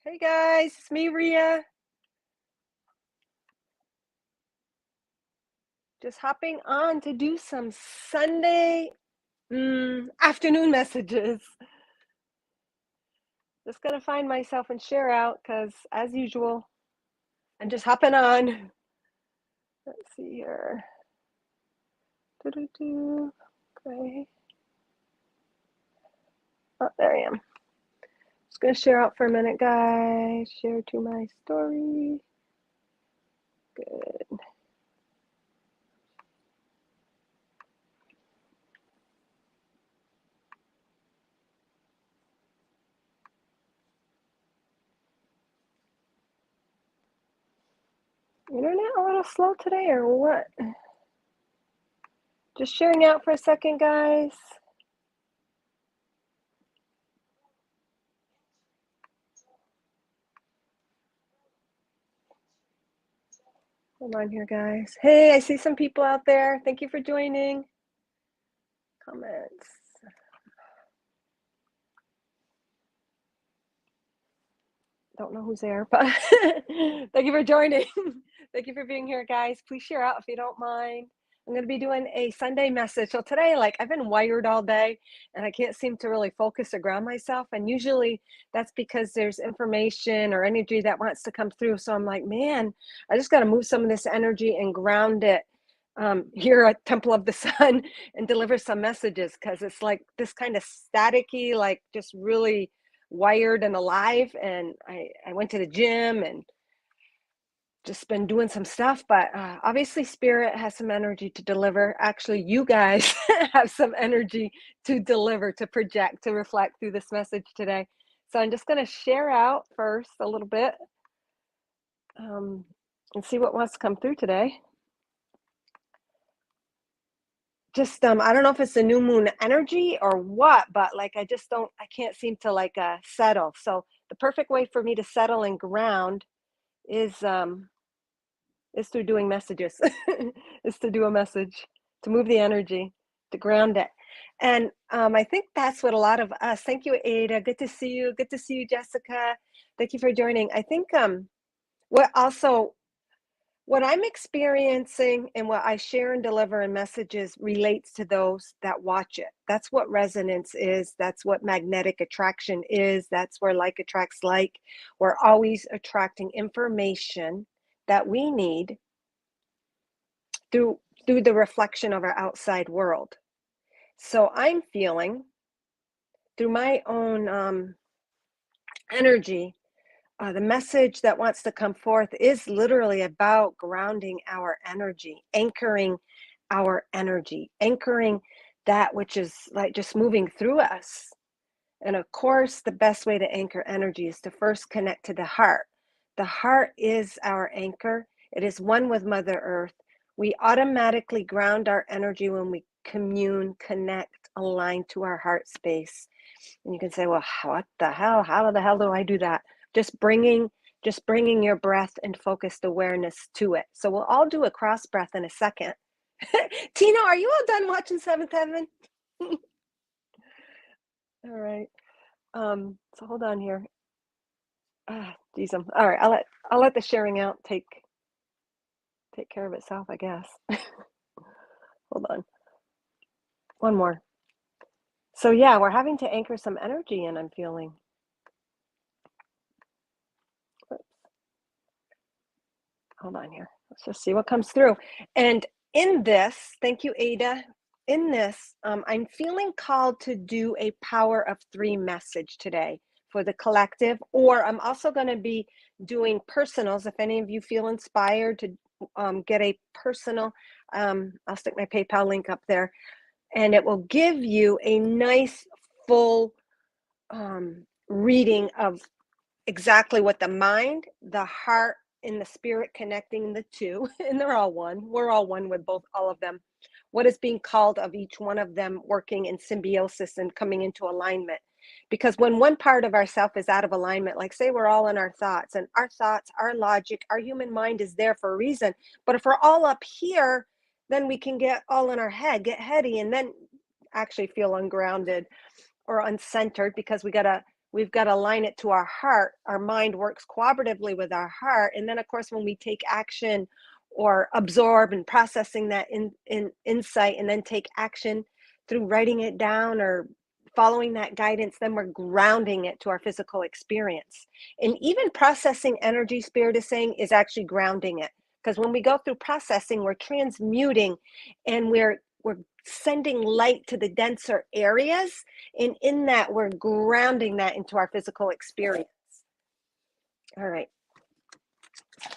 Hey guys, it's me, Ria. Just hopping on to do some Sunday afternoon messages. Just gonna find myself and share out because, as usual, I'm just hopping on. Let's see here. Doo-doo-doo. Okay. Oh, there I am. Just gonna share out for a minute, guys. Share to my story. Good. Internet a little slow today, or what? Just sharing out for a second, guys. Hold on here, guys. Hey, I see some people out there. Thank you for joining. Comments. Don't know who's there, but thank you for joining. Thank you for being here, guys. Please share out if you don't mind. I'm going to be doing a Sunday message. So today, I've been wired all day and I can't seem to really focus or ground myself. And usually that's because there's information or energy that wants to come through. So I'm like, man, I just got to move some of this energy and ground it here at Temple of the Sun and deliver some messages because it's like this kind of staticky, like just really wired and alive. And I went to the gym and just been doing some stuff, but obviously spirit has some energy to deliver. Actually, you guys have some energy to deliver, to project, to reflect through this message today. So I'm just going to share out first a little bit and see what wants to come through today. Just I don't know if it's the new moon energy or what, but I can't seem to settle. So the perfect way for me to settle and ground is through doing messages. Is to do a message, to move the energy, to ground it. And I think that's what a lot of us, thank you, Ada. Good to see you. Good to see you, Jessica. Thank you for joining. I think what I'm experiencing and what I share and deliver in messages relates to those that watch it. That's what resonance is. That's what magnetic attraction is. That's where like attracts like. We're always attracting information that we need through the reflection of our outside world. So I'm feeling through my own energy, the message that wants to come forth is literally about grounding our energy, anchoring our energy, anchoring that which is like just moving through us. And of course, the best way to anchor energy is to first connect to the heart. The heart is our anchor. It is one with Mother Earth. We automatically ground our energy when we commune, connect, align to our heart space. And you can say, well, what the hell? How the hell do I do that? Just bringing your breath and focused awareness to it. So we'll all do a cross breath in a second. Tina, are you all done watching Seventh Heaven? All right. So hold on here. Geez, all right. I'll let the sharing out take care of itself, I guess. Hold on. One more. So yeah, we're having to anchor some energy in, I'm feeling. Oops. Hold on here. Let's just see what comes through. And in this, thank you, Ada. In this, I'm feeling called to do a power of 3 message today for the collective, or I'm also going to be doing personals. If any of you feel inspired to get a personal, I'll stick my PayPal link up there, and it will give you a nice full reading of exactly what the mind, the heart, and the spirit connecting the two, and they're all one. We're all one with all of them. What is being called of each one of them working in symbiosis and coming into alignment. Because when one part of ourself is out of alignment, like say we're all in our thoughts, and our thoughts, our logic, our human mind is there for a reason. But if we're all up here, then we can get all in our head, get heady, and then actually feel ungrounded or uncentered because we got to we've got to align it to our heart. Our mind works cooperatively with our heart. And then, of course, when we take action or absorb and processing that in insight and then take action through writing it down or following that guidance, then we're grounding it to our physical experience. And even processing energy, Spirit is saying, is actually grounding it. Because when we go through processing, we're transmuting and we're sending light to the denser areas. And in that, we're grounding that into our physical experience. All right.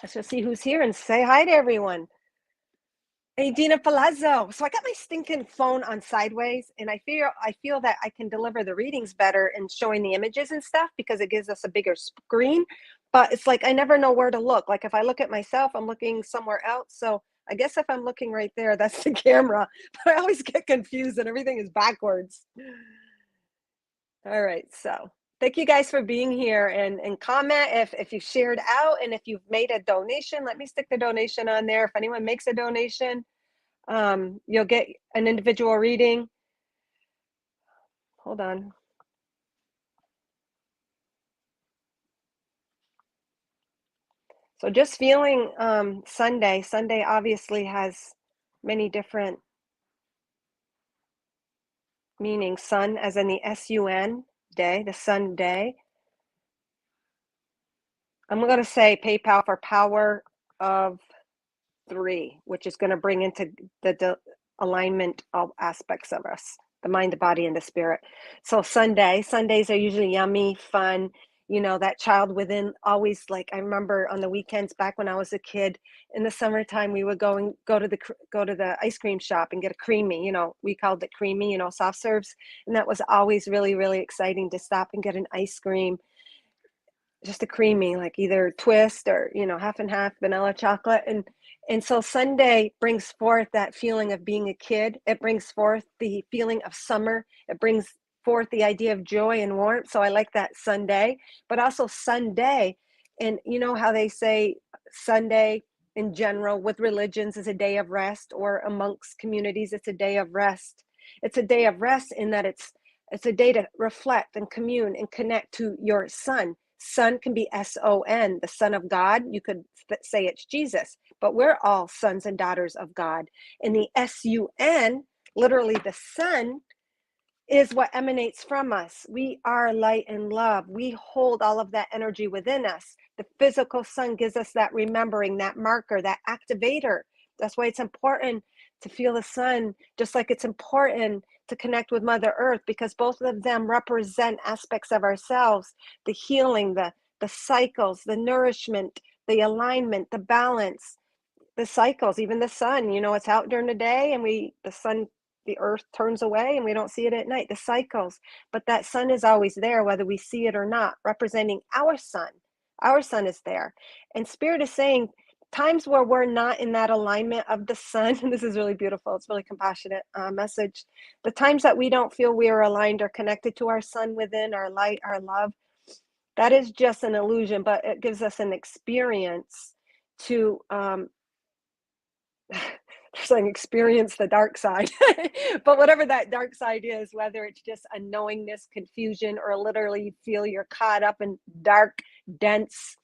Let's just see who's here and say hi to everyone. Hey, Dina Palazzo. So I got my stinking phone on sideways, and I feel that I can deliver the readings better and showing the images and stuff because it gives us a bigger screen. But it's like I never know where to look. Like if I look at myself, I'm looking somewhere else. So I guess if I'm looking right there, that's the camera. But I always get confused and everything is backwards. All right, so thank you guys for being here and comment if you shared out and if you've made a donation. Let me stick the donation on there. If anyone makes a donation, you'll get an individual reading. Hold on. So just feeling Sunday. Sunday obviously has many different meanings. Sun as in the S-U-N day, the Sun day. I'm going to say PayPal for power of 3, which is going to bring into the alignment of aspects of us, the mind, the body, and the spirit. So Sundays are usually yummy, fun. You know, that child within always, like I remember on the weekends back when I was a kid in the summertime, we would go to the ice cream shop and get a creamy, we called it creamy, soft serves. And that was always really, really exciting to stop and get an ice cream, just a creamy, like either twist or half and half vanilla chocolate. And so Sunday brings forth that feeling of being a kid. It brings forth the feeling of summer. It brings forth the idea of joy and warmth. So I like that Sunday, but also Sunday. And you know how they say Sunday in general with religions is a day of rest, or amongst communities it's a day of rest. It's a day of rest in that it's a day to reflect and commune and connect to your son. Son can be S-O-N, the Son of God. You could say it's Jesus, but we're all sons and daughters of God. And the S-U-N, literally the sun, is what emanates from us. We are light and love. We hold all of that energy within us. The physical sun gives us that remembering, that marker, that activator. That's why it's important to feel the sun, just like it's important to connect with Mother Earth, because both of them represent aspects of ourselves, the healing, the cycles, the nourishment, the alignment, the balance, the cycles. Even the sun, it's out during the day and the earth turns away and we don't see it at night, the cycles. But that sun is always there, whether we see it or not, representing our sun. Our sun is there. And Spirit is saying times where we're not in that alignment of the sun, and this is really beautiful, it's really compassionate message. The times that we don't feel we are aligned or connected to our sun within, our light, our love, that is just an illusion, but it gives us an experience to saying experience the dark side. But whatever that dark side is, whether it's just a knowingness, confusion, or literally feel you're caught up in dark, dense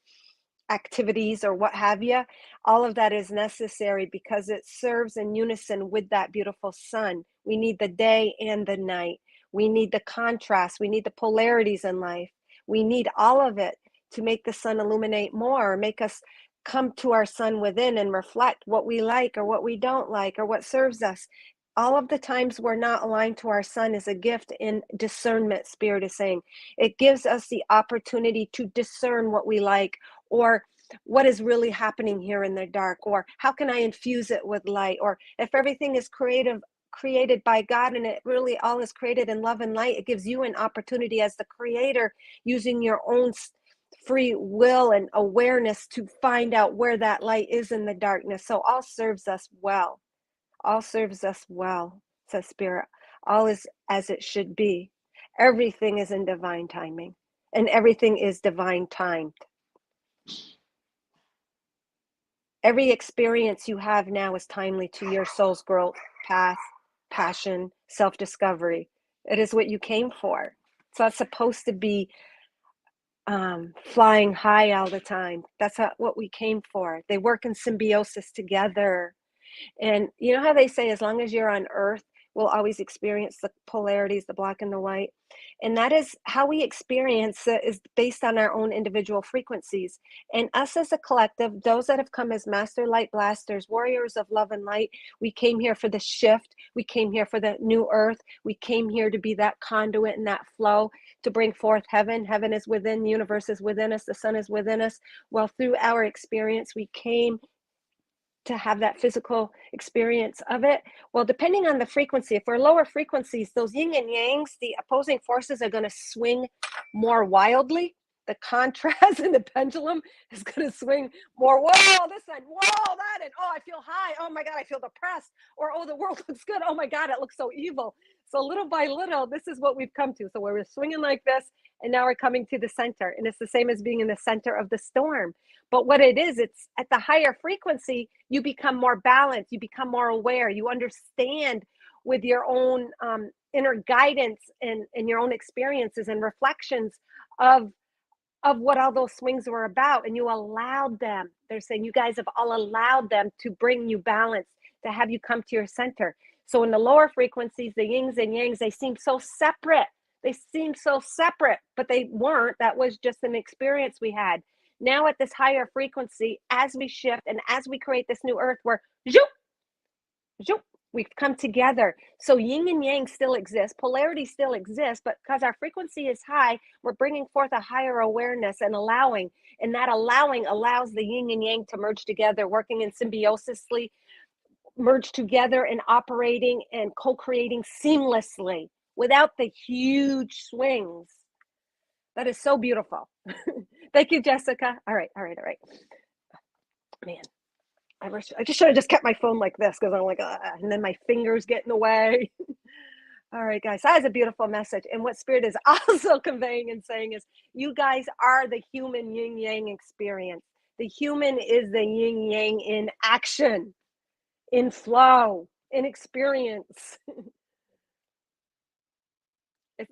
activities or what have you, all of that is necessary because it serves in unison with that beautiful sun. We need the day and the night. We need the contrast. We need the polarities in life. We need all of it to make the sun illuminate more, make us come to our sun within and reflect what we like or what we don't like or what serves us. All of the times we're not aligned to our sun is a gift in discernment, Spirit is saying. It gives us the opportunity to discern what we like, or what is really happening here in the dark, or how can I infuse it with light, or if everything is created by God and it really all is created in love and light, it gives you an opportunity as the creator, using your own free will and awareness, to find out where that light is in the darkness. So all serves us well. All serves us well, says Spirit. All is as it should be. Everything is in divine timing, and everything is divine timed. Every experience you have now is timely to your soul's growth, path, passion, self-discovery. It is what you came for. It's not supposed to be flying high all the time. That's what we came for. They work in symbiosis together. And you know how they say, as long as you're on Earth, we'll always experience the polarities, the black and the white. And that is how we experience it, is based on our own individual frequencies. And us as a collective, those that have come as master light blasters, warriors of love and light, we came here for the shift. We came here for the new Earth. We came here to be that conduit and that flow to bring forth heaven. Heaven is within, the universe is within us, the sun is within us. Well, through our experience, we came to have that physical experience of it. Well, depending on the frequency, if we're lower frequencies, those yin and yangs, the opposing forces are going to swing more wildly. The contrast and the pendulum is going to swing more. Whoa, this side, whoa, that, and oh, I feel high. Oh my God, I feel depressed. Or oh, the world looks good. Oh my God, it looks so evil. So little by little, this is what we've come to. So we're swinging like this, and now we're coming to the center. And it's the same as being in the center of the storm. But what it is, it's at the higher frequency, you become more balanced, you become more aware, you understand with your own inner guidance and your own experiences and reflections of what all those swings were about, and you allowed them. They're saying you guys have all allowed them to bring you balance, to have you come to your center. So in the lower frequencies, the yins and yangs, they seem so separate. They seem so separate, but they weren't. That was just an experience we had. Now at this higher frequency, as we shift and as we create this new earth, where zoop, zoop, we've come together. So yin and yang still exists, polarity still exists, but because our frequency is high, we're bringing forth a higher awareness and allowing. And that allowing allows the yin and yang to merge together, working in symbiosisly, merge together and operating and co-creating seamlessly without the huge swings. That is so beautiful. Thank you, Jessica. All right. Man, I just should have just kept my phone like this, because I'm like, and then my fingers get in the way. All right, guys, that is a beautiful message. And what Spirit is also conveying and saying is, you guys are the human yin yang experience. The human is the yin yang in action, in flow, in experience.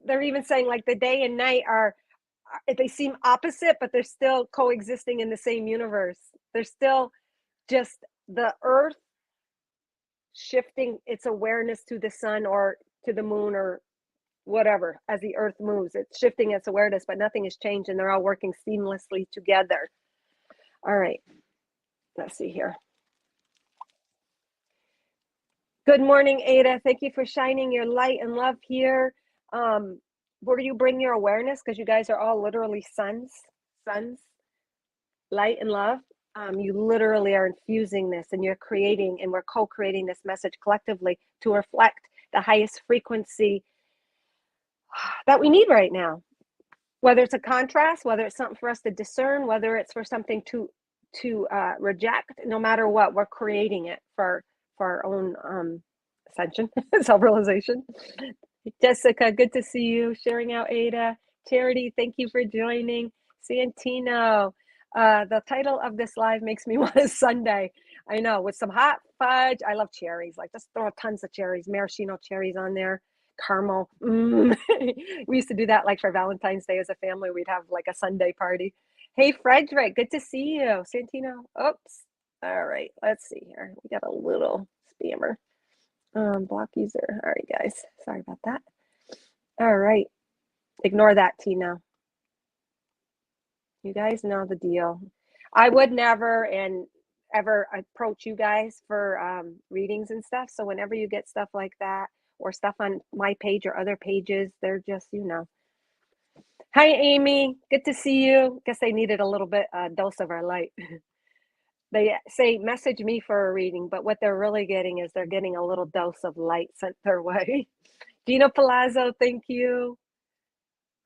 They're even saying like the day and night they seem opposite, but they're still coexisting in the same universe. They're still just the earth shifting its awareness to the sun or to the moon or whatever. As the earth moves, it's shifting its awareness, but nothing has changed, and they're all working seamlessly together. All right, let's see here. Good morning, Ada. Thank you for shining your light and love here. Where you bring your awareness, because you guys are all literally suns, light and love. You literally are infusing this, and you're creating, and we're co-creating this message collectively to reflect the highest frequency that we need right now. Whether it's a contrast, whether it's something for us to discern, whether it's for something to reject, no matter what, we're creating it for our own ascension, self-realization. Jessica, good to see you. Sharing out, Ada. Charity, thank you for joining. Santino, the title of this live makes me want a sundae. I know, with some hot fudge. I love cherries. Like, just throw tons of cherries, maraschino cherries on there, caramel. We used to do that like for Valentine's Day as a family. We'd have like a sundae party. Hey, Frederick, good to see you. Santino, oops. All right, let's see here. We got a little spammer. Block user. All right, guys. Sorry about that. All right. Ignore that, Tina. You guys know the deal. I would never and ever approach you guys for readings and stuff. So whenever you get stuff like that or stuff on my page or other pages, they're just, you know. Hi, Amy. Good to see you. Guess they needed a little bit dose of our light. They say message me for a reading, but what they're really getting is they're getting a little dose of light sent their way. Gina Palazzo, thank you.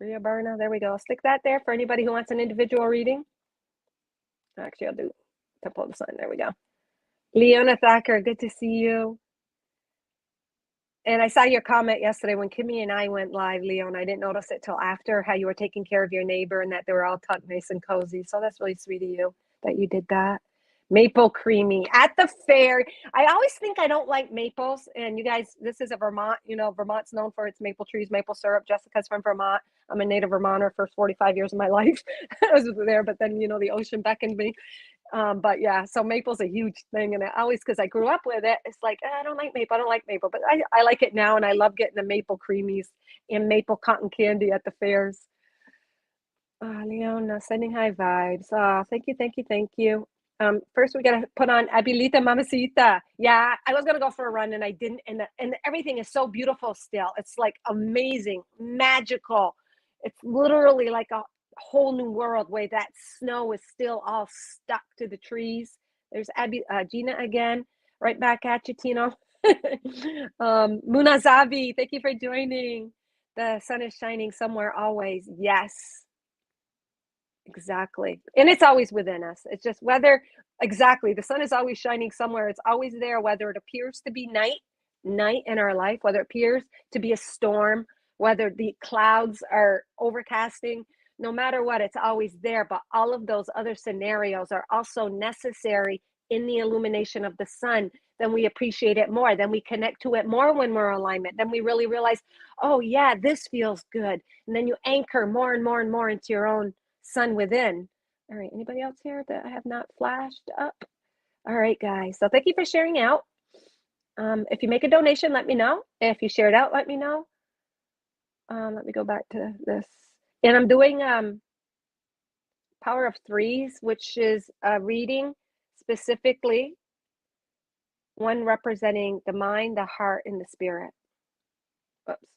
Ria Berna, there we go. Stick that there for anybody who wants an individual reading. Actually, I'll do Temple of the Sun. There we go. Leona Thacker, good to see you. And I saw your comment yesterday when Kimmy and I went live, Leona. I didn't notice it till after, how you were taking care of your neighbor and that they were all tucked nice and cozy. So that's really sweet of you that you did that. Maple creamy at the fair. I always think I don't like maples. And you guys, this is a Vermont. You know, Vermont's known for its maple trees, maple syrup. Jessica's from Vermont. I'm a native Vermonter for 45 years of my life. I was there, but then, the ocean beckoned me. But yeah, so maple's a huge thing. And I always, because I grew up with it, it's like, I don't like maple. I don't like maple. But I like it now. And I love getting the maple creamies and maple cotton candy at the fairs. Leona, sending high vibes. Thank you, thank you, thank you. First we gotta put on Habilita Mamacita. Yeah, I was gonna go for a run and I didn't, and everything is so beautiful still. It's like amazing, magical. It's literally like a whole new world where that snow is still all stuck to the trees. There's Gina again, right back at you, Tino. Munazavi, thank you for joining. The sun is shining somewhere always. Yes. Exactly. And it's always within us. It's just whether exactly the sun is always shining somewhere. It's always there, whether it appears to be night in our life, whether it appears to be a storm, whether the clouds are overcasting, no matter what, it's always there. But all of those other scenarios are also necessary in the illumination of the sun. Then we appreciate it more. Then we connect to it more when we're in alignment. Then we really realize, oh yeah, this feels good. And then you anchor more and more and more into your own sun within. All right, anybody else here that I have not flashed up? All right, guys. So thank you for sharing out. If you make a donation, let me know. If you share it out, let me know. Let me go back to this. And I'm doing Power of Threes, which is a reading specifically, one representing the mind, the heart, and the spirit.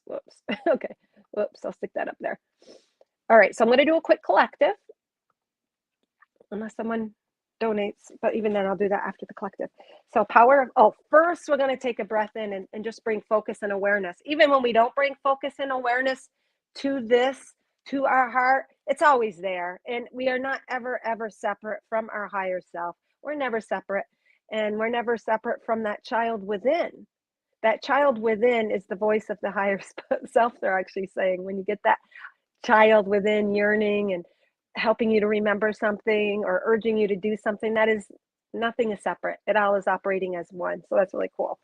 Whoops. Okay, whoops, I'll stick that up there. All right, so I'm going to do a quick collective. Unless someone donates, but even then I'll do that after the collective. So first we're going to take a breath in and just bring focus and awareness. Even when we don't bring focus and awareness to our heart, it's always there. And we are not ever separate from our higher self. We're never separate. And we're never separate from that child within. That child within is the voice of the higher self, they're actually saying. When you get that child within yearning and helping you to remember something or urging you to do something, nothing is separate. It all is operating as one. So that's really cool.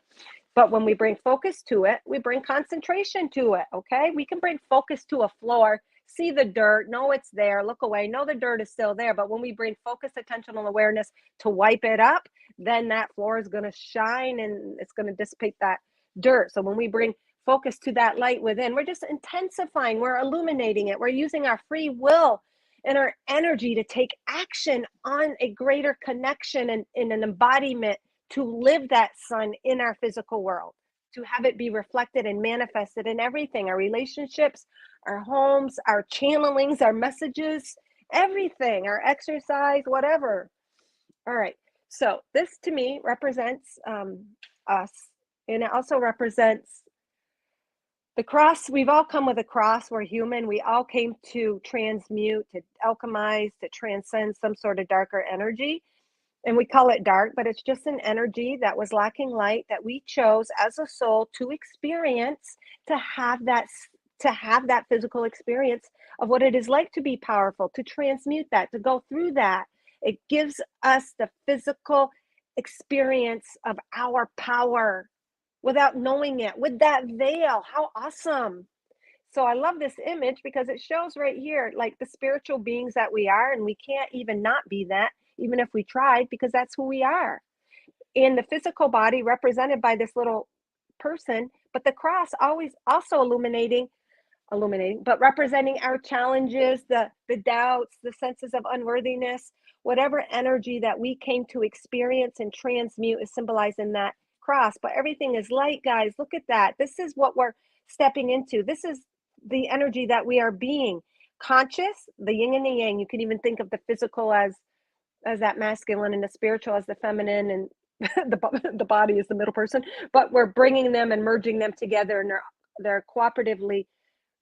But when we bring focus to it, we bring concentration to it. Okay. We can bring focus to a floor, see the dirt, know it's there, look away, know the dirt is still there. But when we bring focus, attention, and awareness to wipe it up, then that floor is going to shine and it's going to dissipate that dirt. So when we bring focus to that light within, we're just intensifying, we're illuminating it, we're using our free will and our energy to take action on a greater connection and in an embodiment to live that sun in our physical world, to have it be reflected and manifested in everything, our relationships, our homes, our channelings, our messages, everything, our exercise, whatever. All right. So this to me represents us, and it also represents the cross. We've all come with a cross. We're human. We all came to transmute, to alchemize, to transcend some sort of darker energy. And we call it dark, but it's just an energy that was lacking light that we chose as a soul to experience, to have that physical experience of what it is like to be powerful, to transmute that, to go through that. It gives us the physical experience of our power without knowing it, with that veil. How awesome. So I love this image because it shows right here, like the spiritual beings that we are, and we can't even not be that, even if we tried, because that's who we are. In the physical body represented by this little person, but the cross always also illuminating, but representing our challenges, the doubts, the senses of unworthiness, whatever energy that we came to experience and transmute is symbolized in that cross. But everything is light, guys. Look at that. This is what we're stepping into. This is the energy that we are being conscious, the yin and the yang. You can even think of the physical as that masculine and the spiritual as the feminine, and the body is the middle person. But we're bringing them and merging them together, and they're cooperatively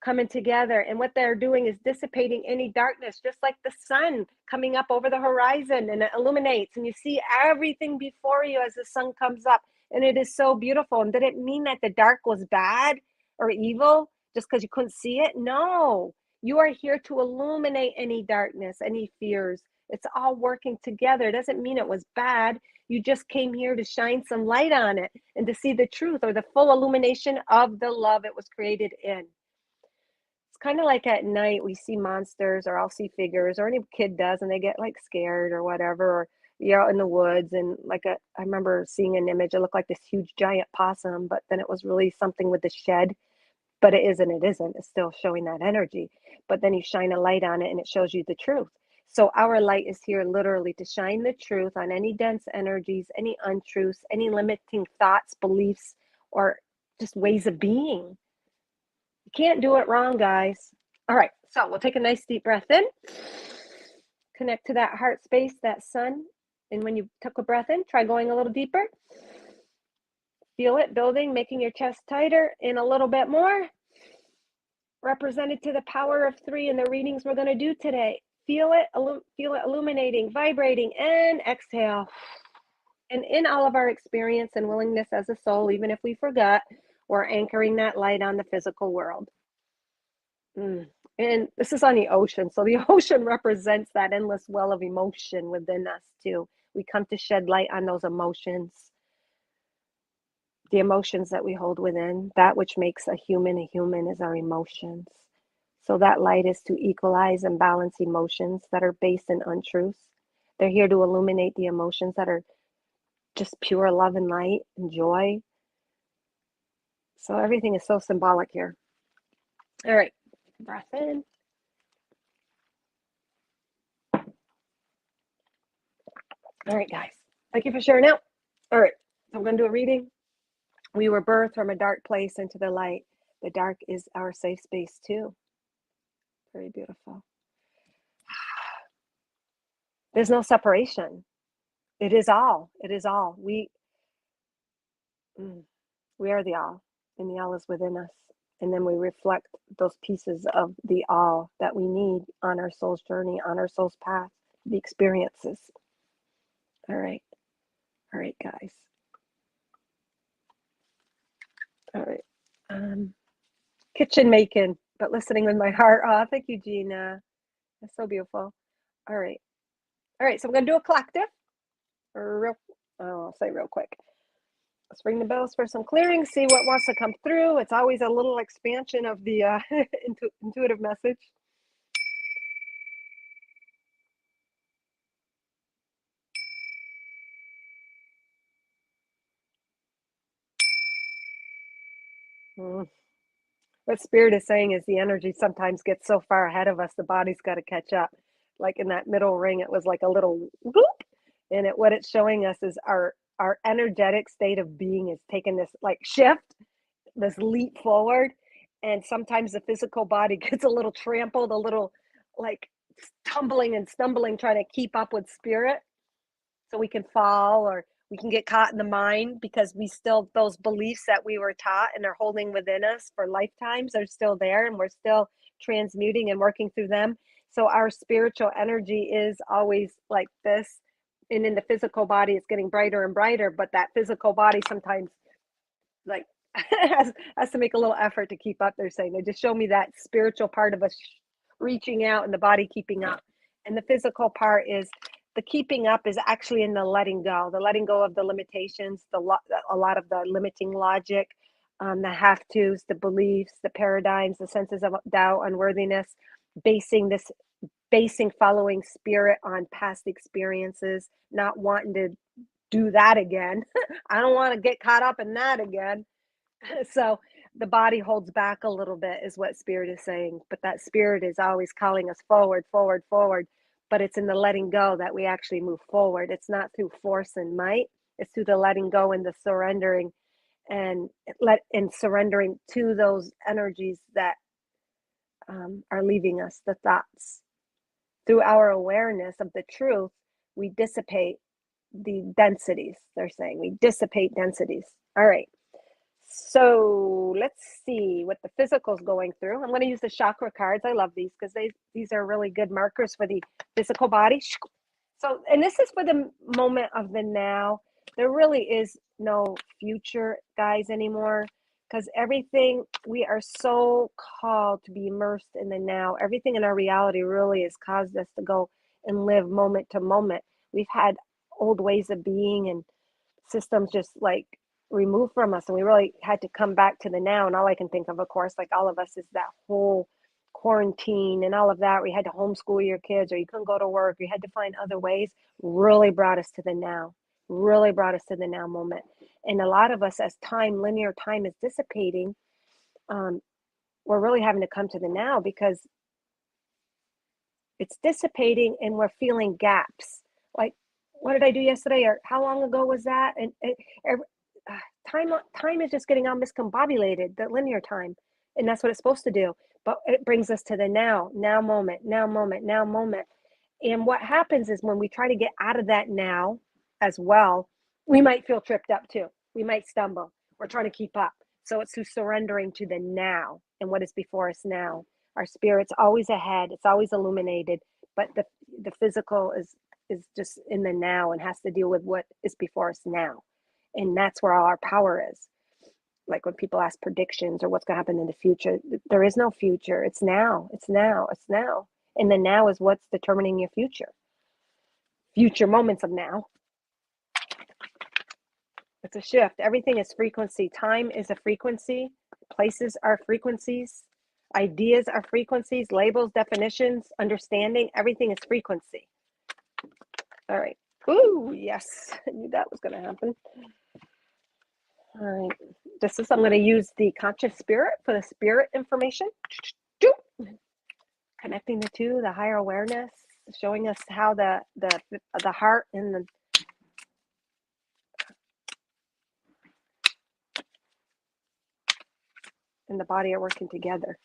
coming together. And what they're doing is dissipating any darkness, just like the sun coming up over the horizon, and it illuminates, and you see everything before you as the sun comes up. And it is so beautiful. And did it mean that the dark was bad or evil just because you couldn't see it? No, you are here to illuminate any darkness, any fears, It's all working together. It doesn't mean it was bad. You just came here to shine some light on it and to see the truth or the full illumination of the love it was created in. It's kind of like at night we see monsters, or I'll see figures, or any kid does, and they get like scared or whatever, or you're out in the woods and I remember seeing an image. It looked like this huge giant possum, but then it was really something with the shed. But it isn't, it isn't. It's still showing that energy. But then you shine a light on it and it shows you the truth. So our light is here literally to shine the truth on any dense energies, any untruths, any limiting thoughts, beliefs, or just ways of being. You can't do it wrong, guys. All right, so we'll take a nice deep breath in. Connect to that heart space, that sun. And when you took a breath in, try going a little deeper. Feel it building, making your chest tighter. In a little bit more. Represented to the power of 3 in the readings we're going to do today. Feel it illuminating, vibrating, and exhale. And in all of our experience and willingness as a soul, even if we forgot, we're anchoring that light on the physical world. And this is on the ocean. So the ocean represents that endless well of emotion within us too. We come to shed light on those emotions. The emotions that we hold within, that which makes a human is our emotions. So that light is to equalize and balance emotions that are based in untruths. They're here to illuminate the emotions that are just pure love and light and joy. So everything is so symbolic here. All right, breath in. All right, guys, thank you for sharing out. All right, so I'm going to do a reading. We were birthed from a dark place into the light. The dark is our safe space too. Very beautiful. There's no separation. It is all. It is all. We are the all, and the all is within us. And then we reflect those pieces of the all that we need on our soul's journey, on our soul's path, the experiences. All right. All right, guys. All right. Kitchen making, but listening with my heart. Oh, thank you, Gina. That's so beautiful. All right. All right. So I'm going to do a collective. I'll say real quick. Let's ring the bells for some clearing, see what wants to come through. It's always a little expansion of the intuitive message. What Spirit is saying is the energy sometimes gets so far ahead of us, the body's got to catch up. Like in that middle ring, it was like a little whoop. And what it's showing us is our energetic state of being is taking this like shift, this leap forward. And sometimes the physical body gets a little trampled, a little like tumbling and stumbling, trying to keep up with spirit. So we can fall, or we can get caught in the mind, because we still, those beliefs that we were taught and are holding within us for lifetimes are still there, and we're still transmuting and working through them. So our spiritual energy is always like this. And in the physical body, it's getting brighter and brighter, but that physical body sometimes like has to make a little effort to keep up. They're saying they just show me that spiritual part of us reaching out and the body keeping up. And the physical part is the keeping up is actually in the letting go of the limitations, a lot of the limiting logic, the have tos, the beliefs, the paradigms, the senses of doubt, unworthiness, basing following spirit on past experiences, not wanting to do that again. I don't want to get caught up in that again. So the body holds back a little bit is what spirit is saying, but that spirit is always calling us forward, forward, forward. But it's in the letting go that we actually move forward. It's not through force and might. It's through the letting go and the surrendering, and surrendering to those energies that are leaving us, the thoughts. Through our awareness of the truth, we dissipate the densities. They're saying we dissipate densities. All right. So let's see what the physical's going through. I'm going to use the chakra cards. I love these because these are really good markers for the physical body. So, and this is for the moment of the now. There really is no future, guys, anymore, because everything, we are so called to be immersed in the now. Everything in our reality really has caused us to go and live moment to moment. We've had old ways of being and systems just like removed from us, and we really had to come back to the now. And all I can think of course, like all of us, is that whole quarantine and all of that, where you had to homeschool your kids, or you couldn't go to work, you had to find other ways, really brought us to the now, really brought us to the now moment. And a lot of us, as linear time is dissipating, um, we're really having to come to the now, because it's dissipating and we're feeling gaps. Like, what did I do yesterday? Or how long ago was that? And time is just getting all miscombobulated, the linear time. And that's what it's supposed to do. But it brings us to the now moment, now moment, now moment. And what happens is, when we try to get out of that now as well, we might feel tripped up too. We might stumble. We're trying to keep up. So it's through surrendering to the now and what is before us now. Our spirit's always ahead. It's always illuminated, but the physical is just in the now and has to deal with what is before us now. And that's where all our power is. Like when people ask predictions or what's going to happen in the future, there is no future. It's now. It's now. It's now. And the now is what's determining your future moments of now. It's a shift. Everything is frequency. Time is a frequency. Places are frequencies. Ideas are frequencies. Labels, definitions, understanding. Everything is frequency. All right. Ooh, yes. I knew that was going to happen. All right. I'm going to use the conscious spirit for the spirit information. Connecting the two, the higher awareness, showing us how the heart and the body are working together.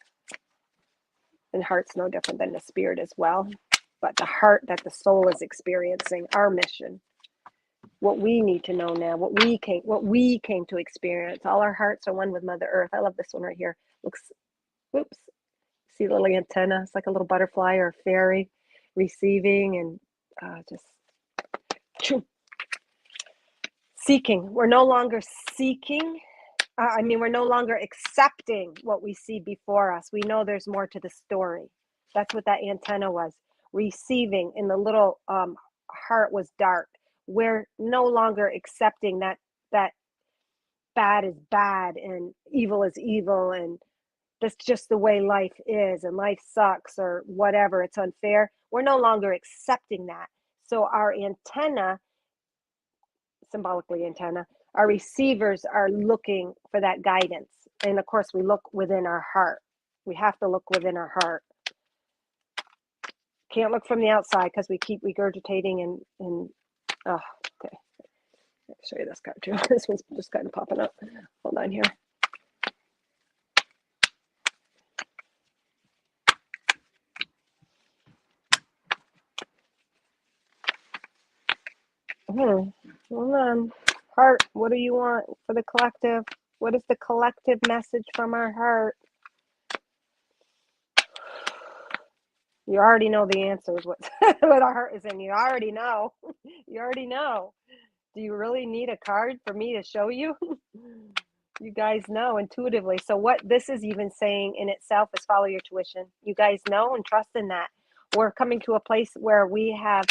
And heart's no different than the spirit as well. But the heart, that the soul is experiencing, our mission, what we need to know now, what we came to experience. All our hearts are one with Mother Earth. I love this one right here. Whoops. See the little antenna? It's like a little butterfly or fairy receiving and just seeking. We're no longer seeking. We're no longer accepting what we see before us. We know there's more to the story. That's what that antenna was. Receiving, and the little heart was dark. We're no longer accepting that bad is bad and evil is evil, and that's just the way life is, and life sucks, or whatever, it's unfair. We're no longer accepting that. So our antenna, symbolically antenna, our receivers are looking for that guidance. And of course, we look within our heart. We have to look within our heart. Can't look from the outside, because we keep regurgitating and oh, okay. I'll show you this card too. This one's just kind of popping up. Hold on here. Hold on. Heart, what do you want for the collective? What is the collective message from our heart? You already know the answers. What our heart is in. You already know. You already know. Do you really need a card for me to show you? You guys know intuitively. So what this is even saying in itself is follow your tuition. You guys know and trust in that. We're coming to a place where we have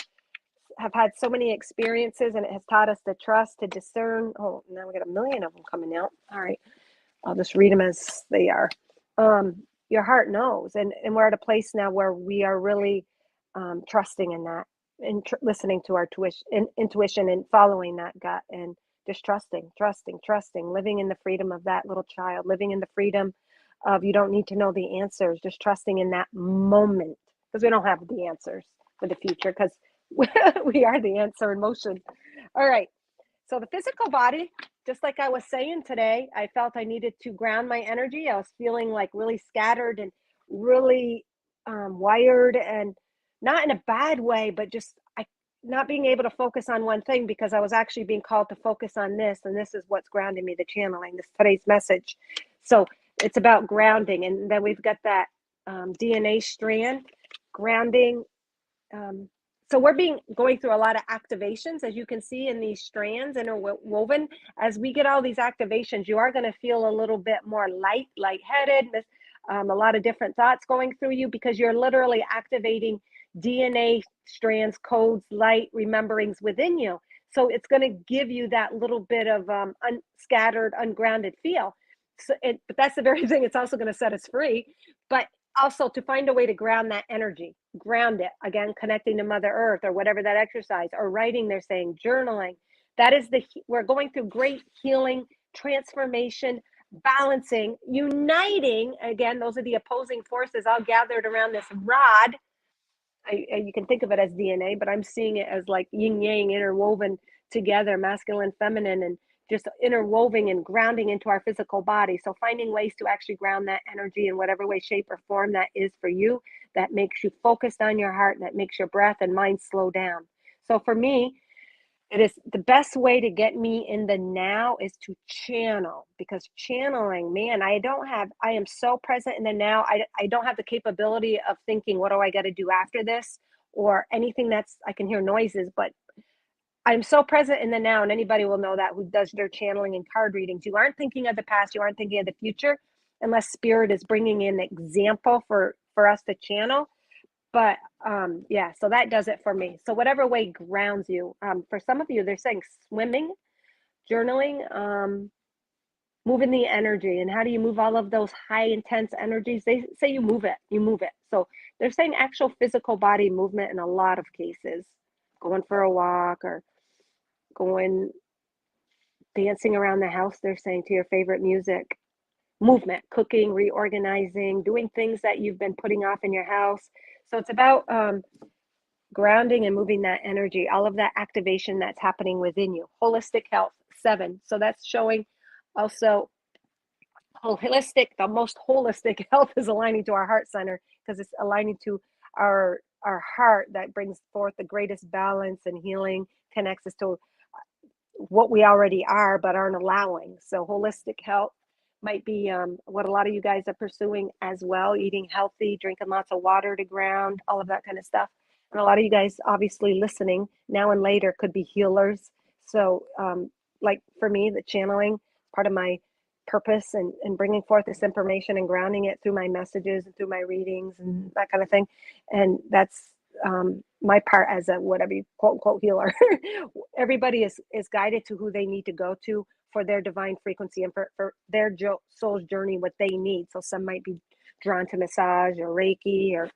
had so many experiences, and it has taught us to trust, to discern. Oh, now we got a million of them coming out. All right. I'll just read them as they are. Your heart knows, and we're at a place now where we are really trusting in that, and listening to our intuition and following that gut, and just trusting, living in the freedom of that little child, living in the freedom of, you don't need to know the answers, just trusting in that moment, because we don't have the answers for the future, because we are the answer in motion. All right. So the physical body, just like I was saying today, I felt I needed to ground my energy. I was feeling like really scattered and really wired, and not in a bad way, but just not being able to focus on one thing, because I was actually being called to focus on this, and this is what's grounding me, the channeling, this today's message. So it's about grounding, and then we've got that DNA strand grounding. So we're going through a lot of activations, as you can see in these strands interwoven. As we get all these activations, you are going to feel a little bit more lightheaded, a lot of different thoughts going through you, because you're literally activating DNA strands, codes, light, rememberings within you. So it's going to give you that little bit of scattered, ungrounded feel. But that's the very thing. It's also going to set us free. But also to find a way to ground that energy, ground it again, connecting to Mother Earth or whatever that exercise or writing. They're saying journaling. That is we're going through great healing, transformation, balancing, uniting. Again, those are the opposing forces all gathered around this rod. You can think of it as DNA, but I'm seeing it as like yin yang interwoven together, masculine, feminine, and just interwoven and grounding into our physical body. So finding ways to actually ground that energy in whatever way, shape, or form that is for you, that makes you focused on your heart, that makes your breath and mind slow down. So for me, it is the best way to get me in the now is to channel, because channeling, man, I am so present in the now. I don't have the capability of thinking, what do I got to do after this or anything. I can hear noises, but I'm so present in the now. And anybody will know that who does their channeling and card readings. You aren't thinking of the past. You aren't thinking of the future unless spirit is bringing in an example for us to channel. But yeah, so that does it for me. So whatever way grounds you. For some of you, they're saying swimming, journaling, moving the energy. And how do you move all of those high intense energies? They say you move it. You move it. So they're saying actual physical body movement in a lot of cases. Going for a walk or going dancing around the house, they're saying, to your favorite music. Movement, cooking, reorganizing, doing things that you've been putting off in your house. So it's about grounding and moving that energy, all of that activation that's happening within you. Holistic health, 7. So that's showing also the most holistic health is aligning to our heart center, because it's aligning to our heart that brings forth the greatest balance and healing, connects us to what we already are but aren't allowing. So holistic health might be what a lot of you guys are pursuing as well, eating healthy, drinking lots of water to ground, all of that kind of stuff. And a lot of you guys obviously listening now and later could be healers. So like for me, the channeling, part of my purpose and bringing forth this information and grounding it through my messages and through my readings and that kind of thing. And that's my part as a whatever you quote unquote healer. Everybody is guided to who they need to go to for their divine frequency and for their soul's journey, what they need. So some might be drawn to massage or Reiki or,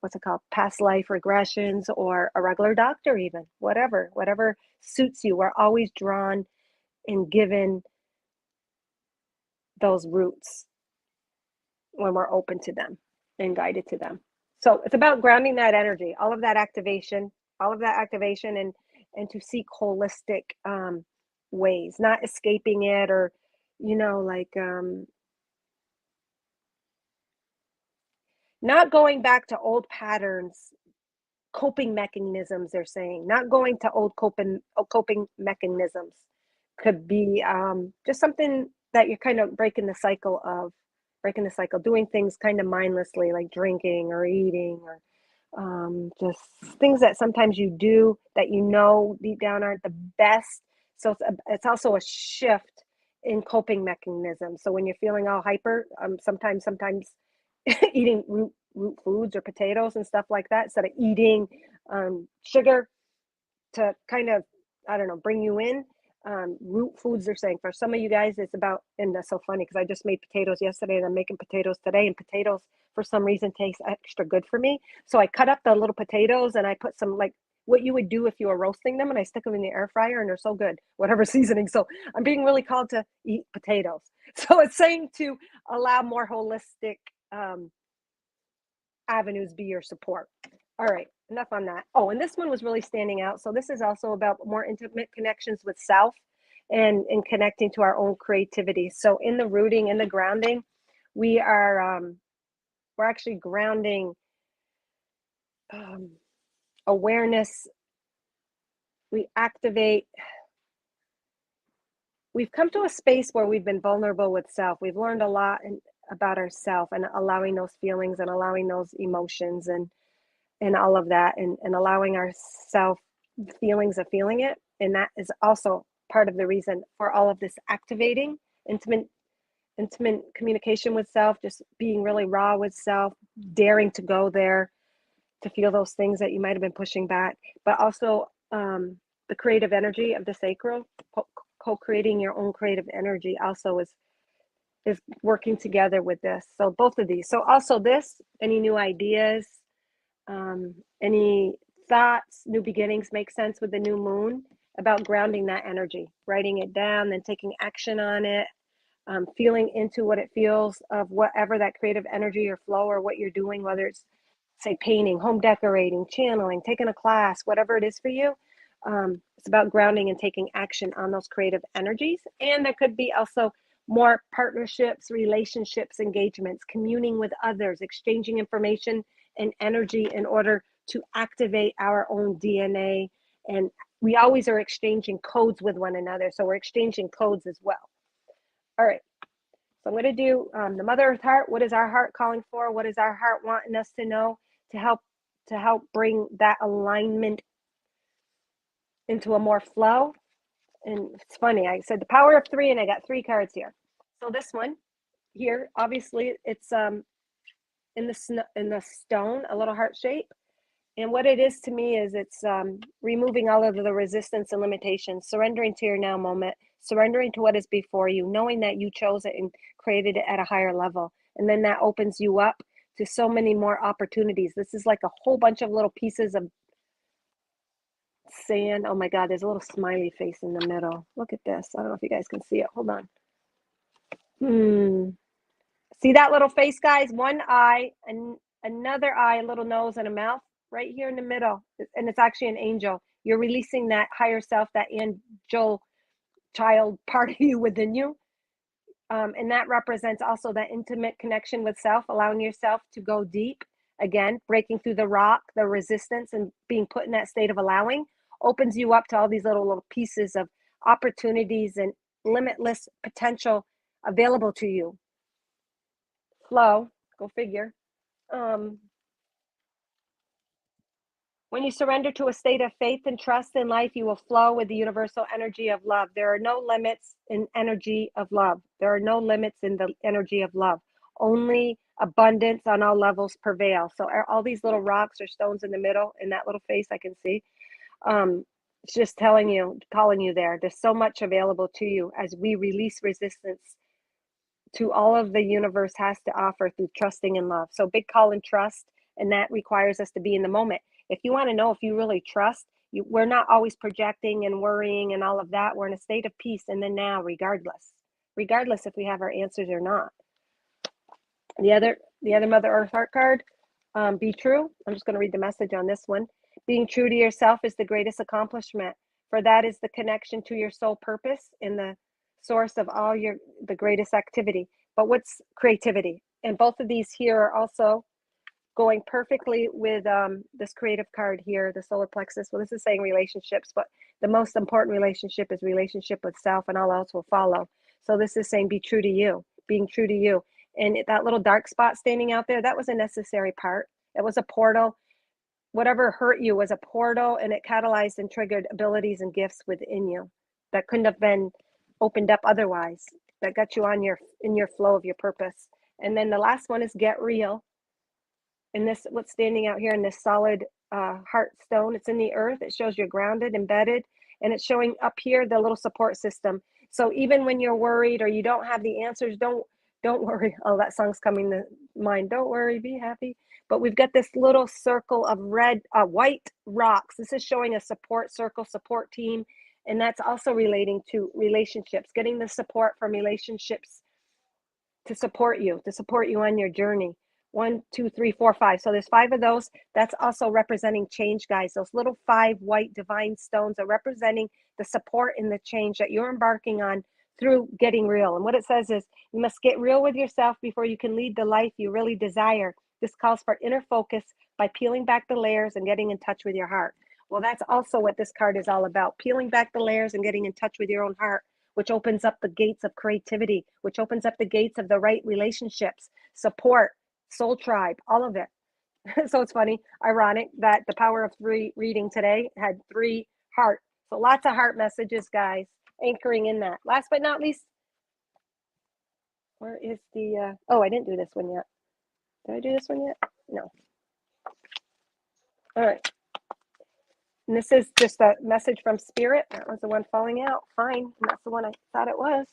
what's it called? Past life regressions or a regular doctor, even whatever suits you. We're always drawn and given those roots when we're open to them and guided to them. So it's about grounding that energy, all of that activation and to seek holistic ways, not escaping it or, not going back to old patterns, coping mechanisms, they're saying, not going to old coping mechanisms could be just something that you're kind of breaking the cycle, doing things kind of mindlessly, like drinking or eating or just things that sometimes you do that deep down aren't the best. So it's also a shift in coping mechanisms. So when you're feeling all hyper, sometimes eating root foods or potatoes and stuff like that, instead of eating sugar to kind of, I don't know, bring you in. Root foods, they're saying for some of you guys, it's about, and that's so funny because I just made potatoes yesterday and I'm making potatoes today, and potatoes for some reason taste extra good for me. So I cut up the little potatoes and I put some, like what you would do if you were roasting them, and I stick them in the air fryer and they're so good, whatever seasoning. So I'm being really called to eat potatoes. So it's saying to allow more holistic avenues be your support. All right, enough on that. Oh, and this one was really standing out. So this is also about more intimate connections with self and connecting to our own creativity. So in the rooting and the grounding, we're actually grounding awareness. We've come to a space where we've been vulnerable with self. We've learned a lot about ourselves and allowing those feelings and allowing those emotions and all of that, and allowing ourself feelings of feeling it. And that is also part of the reason for all of this activating intimate communication with self, just being really raw with self, daring to go there, to feel those things that you might have been pushing back, but also the creative energy of the sacral, co-creating your own creative energy also is working together with this. So both of these. So also this, any new ideas, any thoughts, new beginnings make sense with the new moon about grounding that energy, writing it down, then taking action on it, feeling into what it feels of whatever that creative energy or flow or what you're doing, whether it's say painting, home decorating, channeling, taking a class, whatever it is for you. It's about grounding and taking action on those creative energies. And there could be also more partnerships, relationships, engagements, communing with others, exchanging information and energy in order to activate our own DNA. And we always are exchanging codes with one another. So we're exchanging codes as well. All right. So I'm going to do the Mother Earth heart. What is our heart calling for? What is our heart wanting us to know to help bring that alignment into a more flow? And it's funny, I said the power of 3 and I got 3 cards here. So this one here, obviously it's in the stone, a little heart shape. And what it is to me is it's removing all of the resistance and limitations, surrendering to your now moment, surrendering to what is before you, knowing that you chose it and created it at a higher level. And then that opens you up to so many more opportunities. This is like a whole bunch of little pieces of sand. Oh my God, there's a little smiley face in the middle. Look at this. I don't know if you guys can see it. Hold on. See that little face, guys? One eye, and another eye, a little nose, and a mouth right here in the middle. And it's actually an angel. You're releasing that higher self, that angel child part of you within you. And that represents also that intimate connection with self, allowing yourself to go deep. Again, breaking through the rock, the resistance, and being put in that state of allowing opens you up to all these little pieces of opportunities and limitless potential available to you. Flow, go figure. When you surrender to a state of faith and trust in life, you will flow with the universal energy of love. There are no limits in energy of love. There are no limits in the energy of love. Only abundance on all levels prevail. So all these little rocks or stones in the middle, in that little face I can see, it's just telling you, calling you there. There's so much available to you as we release resistance to all of the universe has to offer through trusting in love. So big call and trust, and that requires us to be in the moment. If you want to know if you really trust, we're not always projecting and worrying and all of that. We're in a state of peace in the now, regardless if we have our answers or not. The other Mother Earth heart card, be true. I'm just going to read the message on this one. Being true to yourself is the greatest accomplishment, for that is the connection to your soul purpose and the source of all the greatest activity. But what's creativity? And both of these here are also going perfectly with this creative card here, the solar plexus. Well, this is saying relationships, but the most important relationship is relationship with self, and all else will follow. So this is saying be true to you, being true to you. And that little dark spot standing out there, that was a necessary part. It was a portal. Whatever hurt you was a portal, and it catalyzed and triggered abilities and gifts within you that couldn't have been opened up otherwise, that got you on in your flow of your purpose. And then the last one is get real. And this, what's standing out here in this solid heart stone, it's in the earth. It shows you're grounded, embedded, and it's showing up here the little support system. So even when you're worried or you don't have the answers, don't worry. Oh, that song's coming to mind. Don't worry, be happy. But we've got this little circle of white rocks. This is showing a support circle, support team. And that's also relating to relationships, getting the support from relationships to support you on your journey. 1, 2, 3, 4, 5. So there's 5 of those. That's also representing change, guys. Those little 5 white divine stones are representing the support and the change that you're embarking on through getting real. And what it says is you must get real with yourself before you can lead the life you really desire. This calls for inner focus by peeling back the layers and getting in touch with your heart. Well, that's also what this card is all about, peeling back the layers and getting in touch with your own heart, which opens up the gates of creativity, which opens up the gates of the right relationships, support, soul tribe, all of it. So it's funny, ironic that the power of 3 reading today had 3 heart. So lots of heart messages, guys, anchoring in that. Last but not least, where is the, oh, I didn't do this one yet. Did I do this one yet? No. All right. And this is just a message from Spirit. That was the one falling out. Fine. That's the one I thought it was.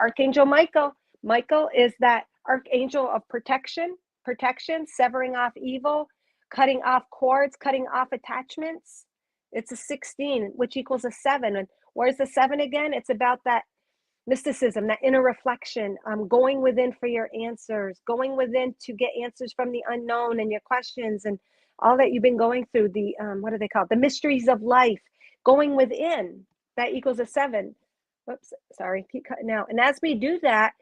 Archangel Michael. Michael is that archangel of protection, severing off evil, cutting off cords, cutting off attachments. It's a 16, which equals a 7. And where's the 7 again? It's about that mysticism, that inner reflection, going within for your answers, going within to get answers from the unknown and your questions and all that you've been going through, the what are they called? The mysteries of life, going within. That equals a 7. Whoops, sorry, keep cutting out. And as we do that,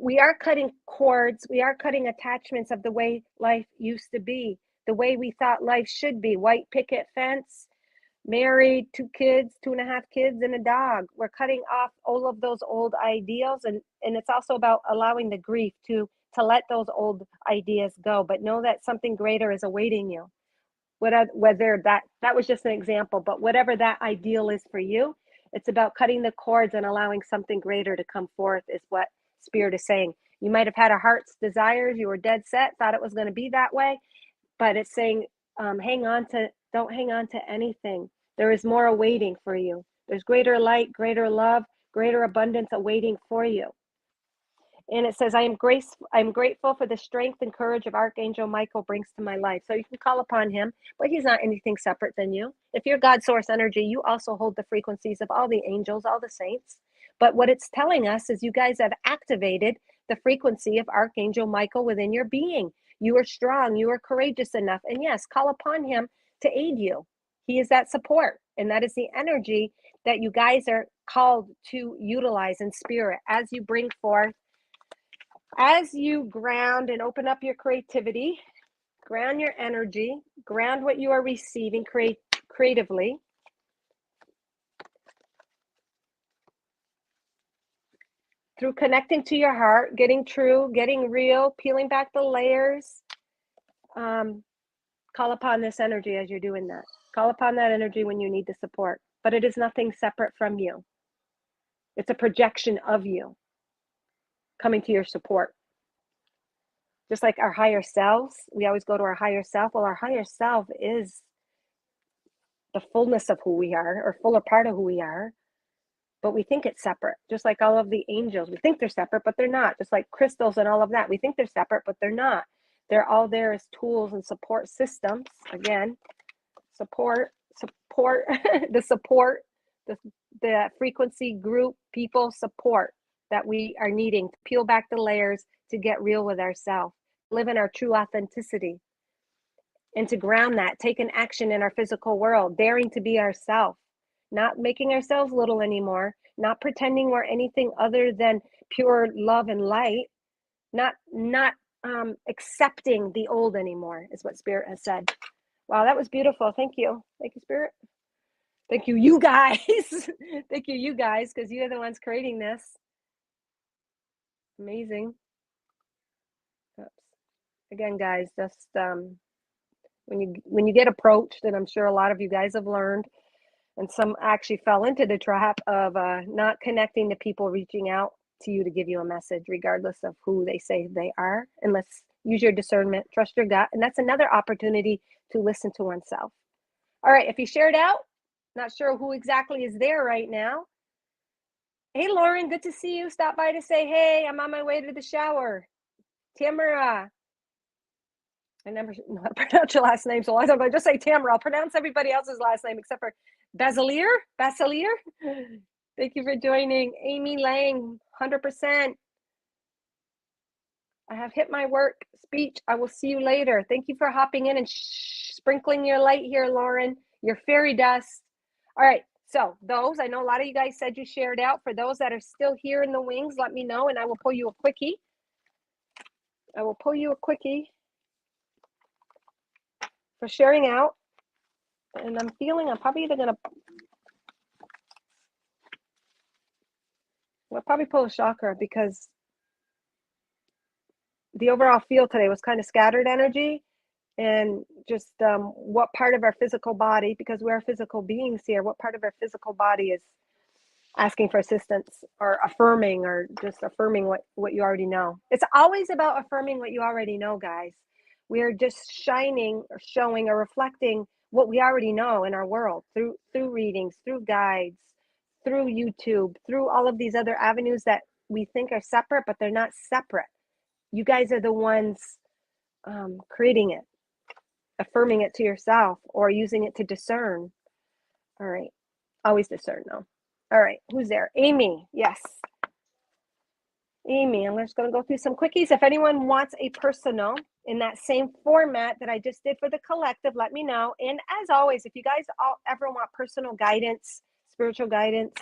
we are cutting cords, we are cutting attachments of the way life used to be, the way we thought life should be. White picket fence, married, 2 kids, 2.5 kids, and a dog. We're cutting off all of those old ideals, and it's also about allowing the grief to let those old ideas go, but know that something greater is awaiting you. Whether that was just an example, but whatever that ideal is for you, it's about cutting the cords and allowing something greater to come forth, is what Spirit is saying. You might have had a heart's desires, you were dead set, thought it was going to be that way, but it's saying, don't hang on to anything. There is more awaiting for you. There's greater light, greater love, greater abundance awaiting for you. And it says, I'm grateful for the strength and courage of Archangel Michael brings to my life. So you can call upon him, but he's not anything separate than you. If you're God source energy, you also hold the frequencies of all the angels, all the saints. But what it's telling us is you guys have activated the frequency of Archangel Michael within your being. You are strong, you are courageous enough. And yes, call upon him to aid you. He is that support. And that is the energy that you guys are called to utilize in spirit as you bring forth, as you ground and open up your creativity, ground your energy, ground what you are receiving creatively. Through connecting to your heart, getting true, getting real, peeling back the layers. Call upon this energy as you're doing that. Call upon that energy when you need the support. But it is nothing separate from you. It's a projection of you coming to your support. Just like our higher selves, we always go to our higher self. Well, our higher self is the fullness of who we are, or fuller part of who we are, but we think it's separate. Just like all of the angels, we think they're separate, but they're not. Just like crystals and all of that, we think they're separate, but they're not. They're all there as tools and support systems. Again, support, the support, the frequency group, people support that we are needing to peel back the layers, to get real with ourselves, live in our true authenticity, and to ground that, take an action in our physical world, daring to be ourselves, not making ourselves little anymore, not pretending we're anything other than pure love and light, not accepting the old anymore, is what Spirit has said. Wow, that was beautiful. Thank you. Thank you, Spirit. Thank you, you guys. Thank you, you guys, because you're the ones creating this. Amazing. Oops. Again, guys, just when you get approached, and I'm sure a lot of you guys have learned, and some actually fell into the trap of not connecting to people reaching out to you to give you a message, regardless of who they say they are. And let's use your discernment, trust your gut, and that's another opportunity to listen to oneself. All right, if you shared out, not sure who exactly is there right now. Hey, Lauren, good to see you. Stop by to say, hey, I'm on my way to the shower. Tamara. I never pronounce your last name, so I don't know. Just say Tamara. I'll pronounce everybody else's last name except for Basilier. Thank you for joining. Amy Lang, 100%. I have hit my work speech. I will see you later. Thank you for hopping in and sprinkling your light here, Lauren. Your fairy dust. All right. So those, I know a lot of you guys said you shared out. For those that are still here in the wings, let me know and I will pull you a quickie. For sharing out. And I'm feeling I'm probably either going to, I'll probably pull a chakra, because the overall feel today was kind of scattered energy, and just what part of our physical body, because we're physical beings here, what part of our physical body is asking for assistance, or affirming, or just affirming what you already know. It's always about affirming what you already know, guys. We're just shining or showing or reflecting what we already know in our world through readings, through guides, through YouTube, through all of these other avenues that we think are separate, but they're not separate. You guys are the ones creating it, affirming it to yourself, or using it to discern. All right. Always discern, though. All right. Who's there? Amy. Yes. Amy, I'm just going to go through some quickies. If anyone wants a personal in that same format that I just did for the collective, let me know. And as always, if you guys ever want personal guidance, spiritual guidance,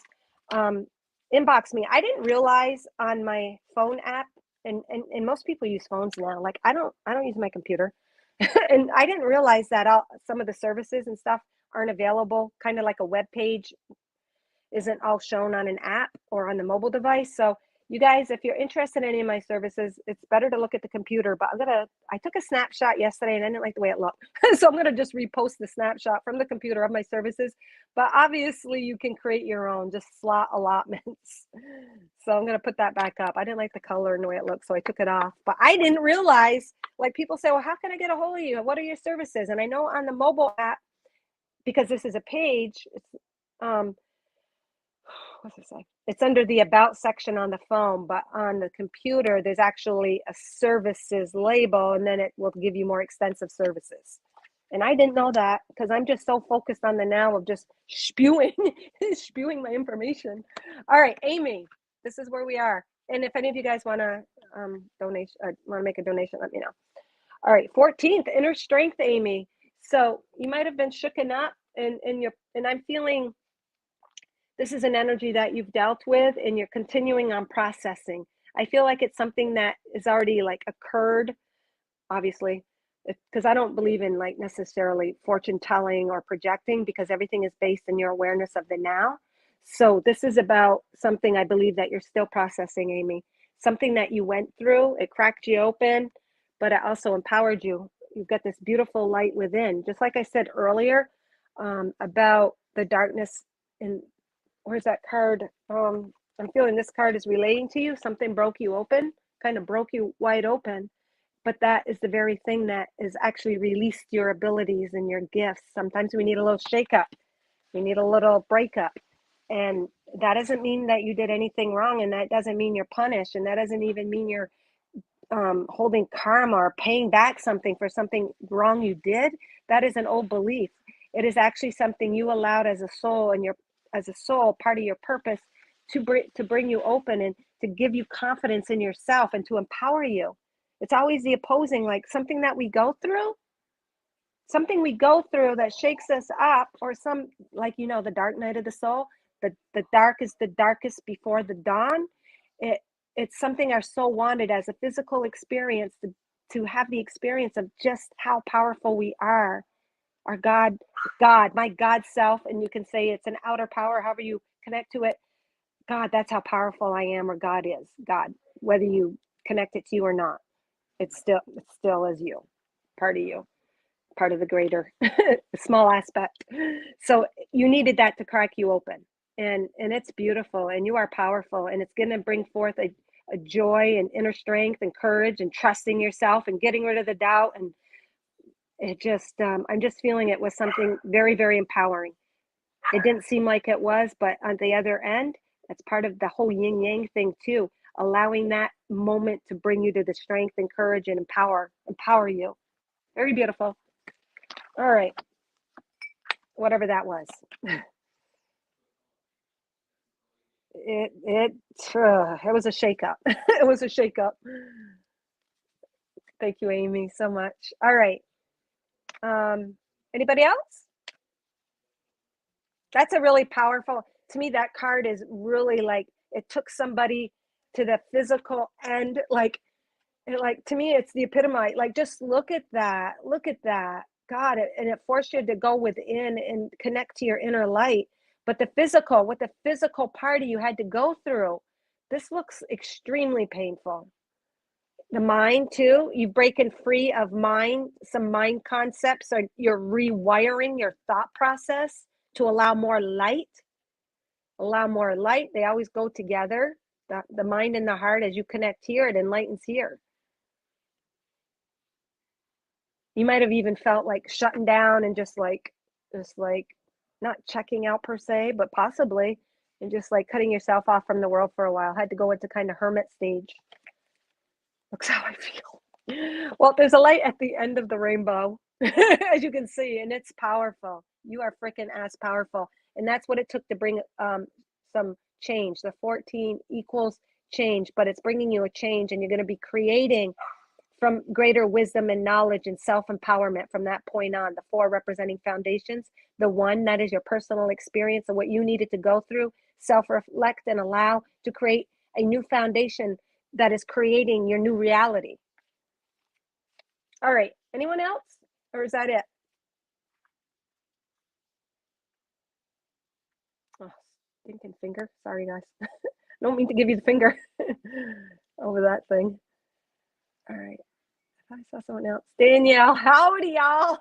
inbox me. I didn't realize on my phone app, and most people use phones now. Like I don't use my computer, and I didn't realize that some of the services and stuff aren't available. Kind of like a web page isn't all shown on an app or on the mobile device. So you guys, if you're interested in any of my services, it's better to look at the computer. But I took a snapshot yesterday and I didn't like the way it looked. So I'm gonna just repost the snapshot from the computer of my services. But obviously you can create your own, just slot allotments. So I'm gonna put that back up. I didn't like the color and the way it looked, so I took it off. But I didn't realize, like people say, well, how can I get a hold of you? What are your services? And I know on the mobile app, because this is a page, it's what's it say? It's under the about section on the phone, but on the computer, there's actually a services label, and then it will give you more extensive services. And I didn't know that because I'm just so focused on the now of just spewing, spewing my information. All right, Amy, this is where we are. And if any of you guys want to donate, want to make a donation, let me know. All right, 14th, inner strength, Amy. So you might have been shooken up, and I'm feeling this is an energy that you've dealt with and you're continuing on processing. I feel like it's something that is already like occurred, obviously, because I don't believe in like necessarily fortune telling or projecting, because everything is based in your awareness of the now. So this is about something I believe that you're still processing, Amy. Something that you went through, it cracked you open, but it also empowered you. You've got this beautiful light within. Just like I said earlier, about the darkness in, where's that card? I'm feeling this card is relating to you. Something broke you open, kind of broke you wide open. But that is the very thing that is actually released your abilities and your gifts. Sometimes we need a little shakeup. We need a little breakup. And that doesn't mean that you did anything wrong. And that doesn't mean you're punished. And that doesn't even mean you're holding karma or paying back something for something wrong you did. That is an old belief. It is actually something you allowed as a soul, and as a soul, part of your purpose to bring you open and to give you confidence in yourself and to empower you. It's always the opposing, like something we go through that shakes us up, or like, the dark night of the soul, the dark is the darkest before the dawn. It's something our soul wanted as a physical experience, to have the experience of just how powerful we are. Our God, my God self, and you can say it's an outer power, however you connect to it. God, that's how powerful I am, or God is. God, whether you connect it to you or not, it still is you, part of you, part of the greater, small aspect. So you needed that to crack you open, and it's beautiful, and you are powerful, and it's going to bring forth a joy and inner strength and courage and trusting yourself and getting rid of the doubt. And it just, I'm just feeling it was something very, very empowering. It didn't seem like it was, but on the other end, that's part of the whole yin yang thing too, allowing that moment to bring you to the strength and courage and empower you. Very beautiful. All right, whatever that was. It was a shakeup. It was a shakeup. Thank you, Amy, so much. All right. Anybody else? That's a really powerful, to me, that card is really like, it took somebody to the physical end. Like to me, it's the epitome. Like, just look at that. God, and it forced you to go within and connect to your inner light. But what the physical part of you had to go through, this looks extremely painful. The mind too, you've breaking free of some mind concepts, or you're rewiring your thought process to allow more light. They always go together. The mind and the heart, as you connect here, it enlightens here. You might have even felt like shutting down and just like not checking out per se, but possibly, and just like cutting yourself off from the world for a while. Had to go into kind of hermit stage. Looks how I feel. Well, there's a light at the end of the rainbow, as you can see, and it's powerful. You are freaking ass powerful. And that's what it took to bring some change. The 14 equals change, but it's bringing you a change, and you're going to be creating from greater wisdom and knowledge and self-empowerment from that point on. The 4 representing foundations, the 1 that is your personal experience and what you needed to go through, self-reflect and allow to create a new foundation that is creating your new reality. All right, anyone else, or is that it? Oh, stinking finger. Sorry, guys. Don't mean to give you the finger over that thing. All right. I saw someone else. Danielle, howdy, y'all.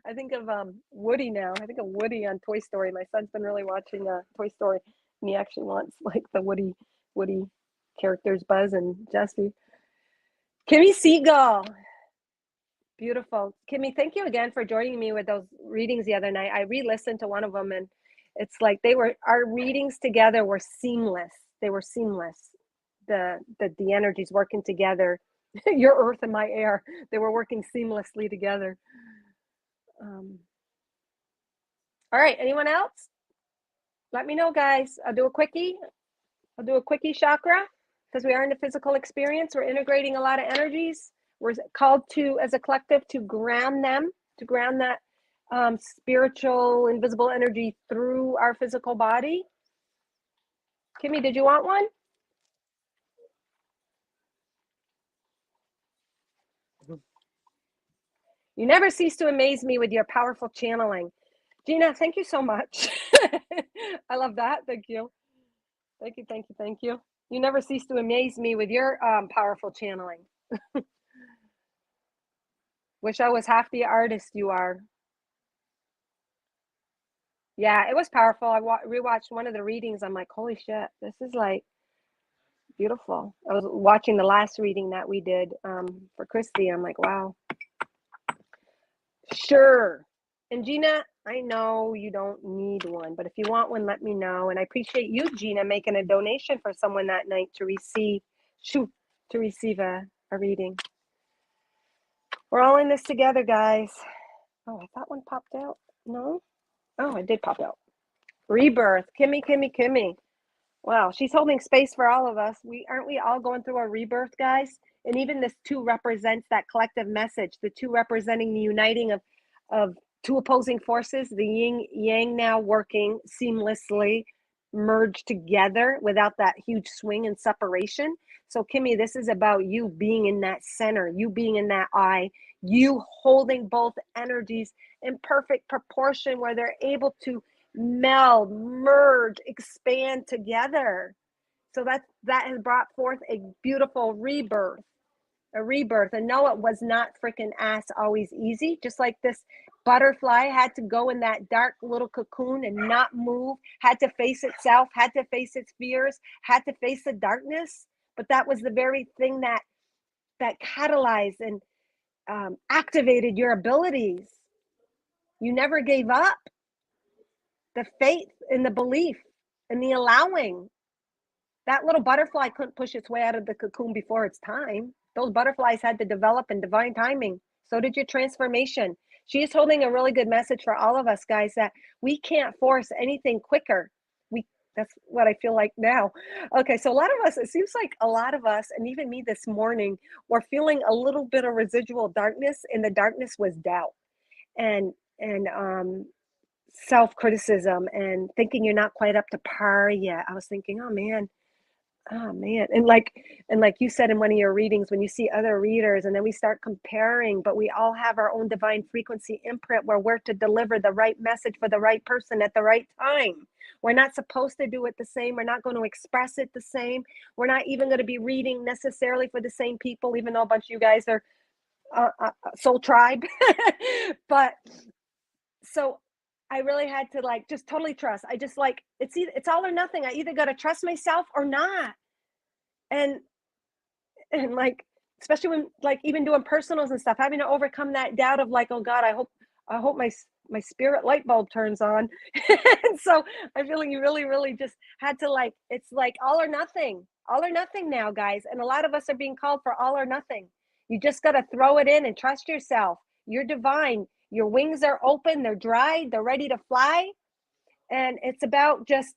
I think of Woody now. I think of Woody on Toy Story. My son's been really watching Toy Story, and he actually wants like the Woody characters, Buzz and Jesse. Kimmy Seagull, beautiful. Kimmy, thank you again for joining me with those readings the other night. I re-listened to one of them, and it's like our readings together were seamless. They were seamless. The energies working together. Your earth and my air, they were working seamlessly together. All right, anyone else? Let me know, guys. I'll do a quickie chakra, because we are in the physical experience. We're integrating a lot of energies. We're called to, as a collective, to ground that spiritual, invisible energy through our physical body. Kimmy, did you want one? You never cease to amaze me with your powerful channeling. Gina, thank you so much. I love that. Thank you. Thank you, thank you, thank you. You never cease to amaze me with your powerful channeling. Wish I was half the artist you are. Yeah, it was powerful. I rewatched one of the readings. I'm like, holy shit, this is like beautiful. I was watching the last reading that we did for Christy. I'm like, wow. Sure. And Gina, I know you don't need one, but if you want one, let me know. And I appreciate you, Gina, making a donation for someone that night to receive a reading. We're all in this together, guys. Oh, I thought one popped out. No? Oh, it did pop out. Rebirth. Kimmy. Wow, she's holding space for all of us. Aren't we all going through a rebirth, guys? And even this 2 represents that collective message. The 2 representing the uniting of 2 opposing forces, the yin yang now working seamlessly, merged together without that huge swing and separation. So Kimmy, this is about you being in that center, you being in that eye, you holding both energies in perfect proportion where they're able to meld, merge, expand together. So that has brought forth a beautiful rebirth. And no, it was not freaking ass always easy. Just like this butterfly had to go in that dark little cocoon and not move, had to face itself, had to face its fears, had to face the darkness. But that was the very thing that catalyzed and activated your abilities. You never gave up. The faith and the belief and the allowing. That little butterfly couldn't push its way out of the cocoon before its time. Those butterflies had to develop in divine timing. So did your transformation. She is holding a really good message for all of us, guys, that we can't force anything quicker. That's what I feel like now. Okay, so a lot of us, it seems like a lot of us, and even me this morning, were feeling a little bit of residual darkness, and the darkness was doubt and self-criticism and thinking you're not quite up to par yet. I was thinking, oh man. And like you said in one of your readings, when you see other readers and then we start comparing, but we all have our own divine frequency imprint where we're to deliver the right message for the right person at the right time. We're not supposed to do it the same. We're not going to express it the same. We're not even going to be reading necessarily for the same people, even though a bunch of you guys are soul tribe. But so I really had to like just totally trust. I just like it's all or nothing. I either got to trust myself or not. And like especially when like even doing personals and stuff, having to overcome that doubt of like, oh God, I hope my spirit light bulb turns on. And so I feel like you really, really just had to like, it's like all or nothing now, guys. And a lot of us are being called for all or nothing. You just got to throw it in and trust yourself. You're divine. Your wings are open, they're dried, they're ready to fly. And it's about just,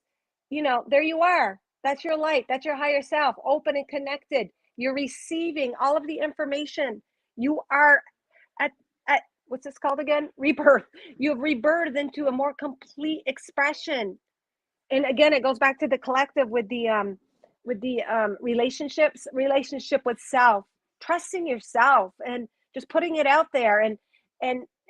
there you are. That's your light. That's your higher self, open and connected. You're receiving all of the information. You are at, what's this called again? Rebirth. You have rebirthed into a more complete expression. And again, it goes back to the collective with the relationship with self, trusting yourself and just putting it out there. And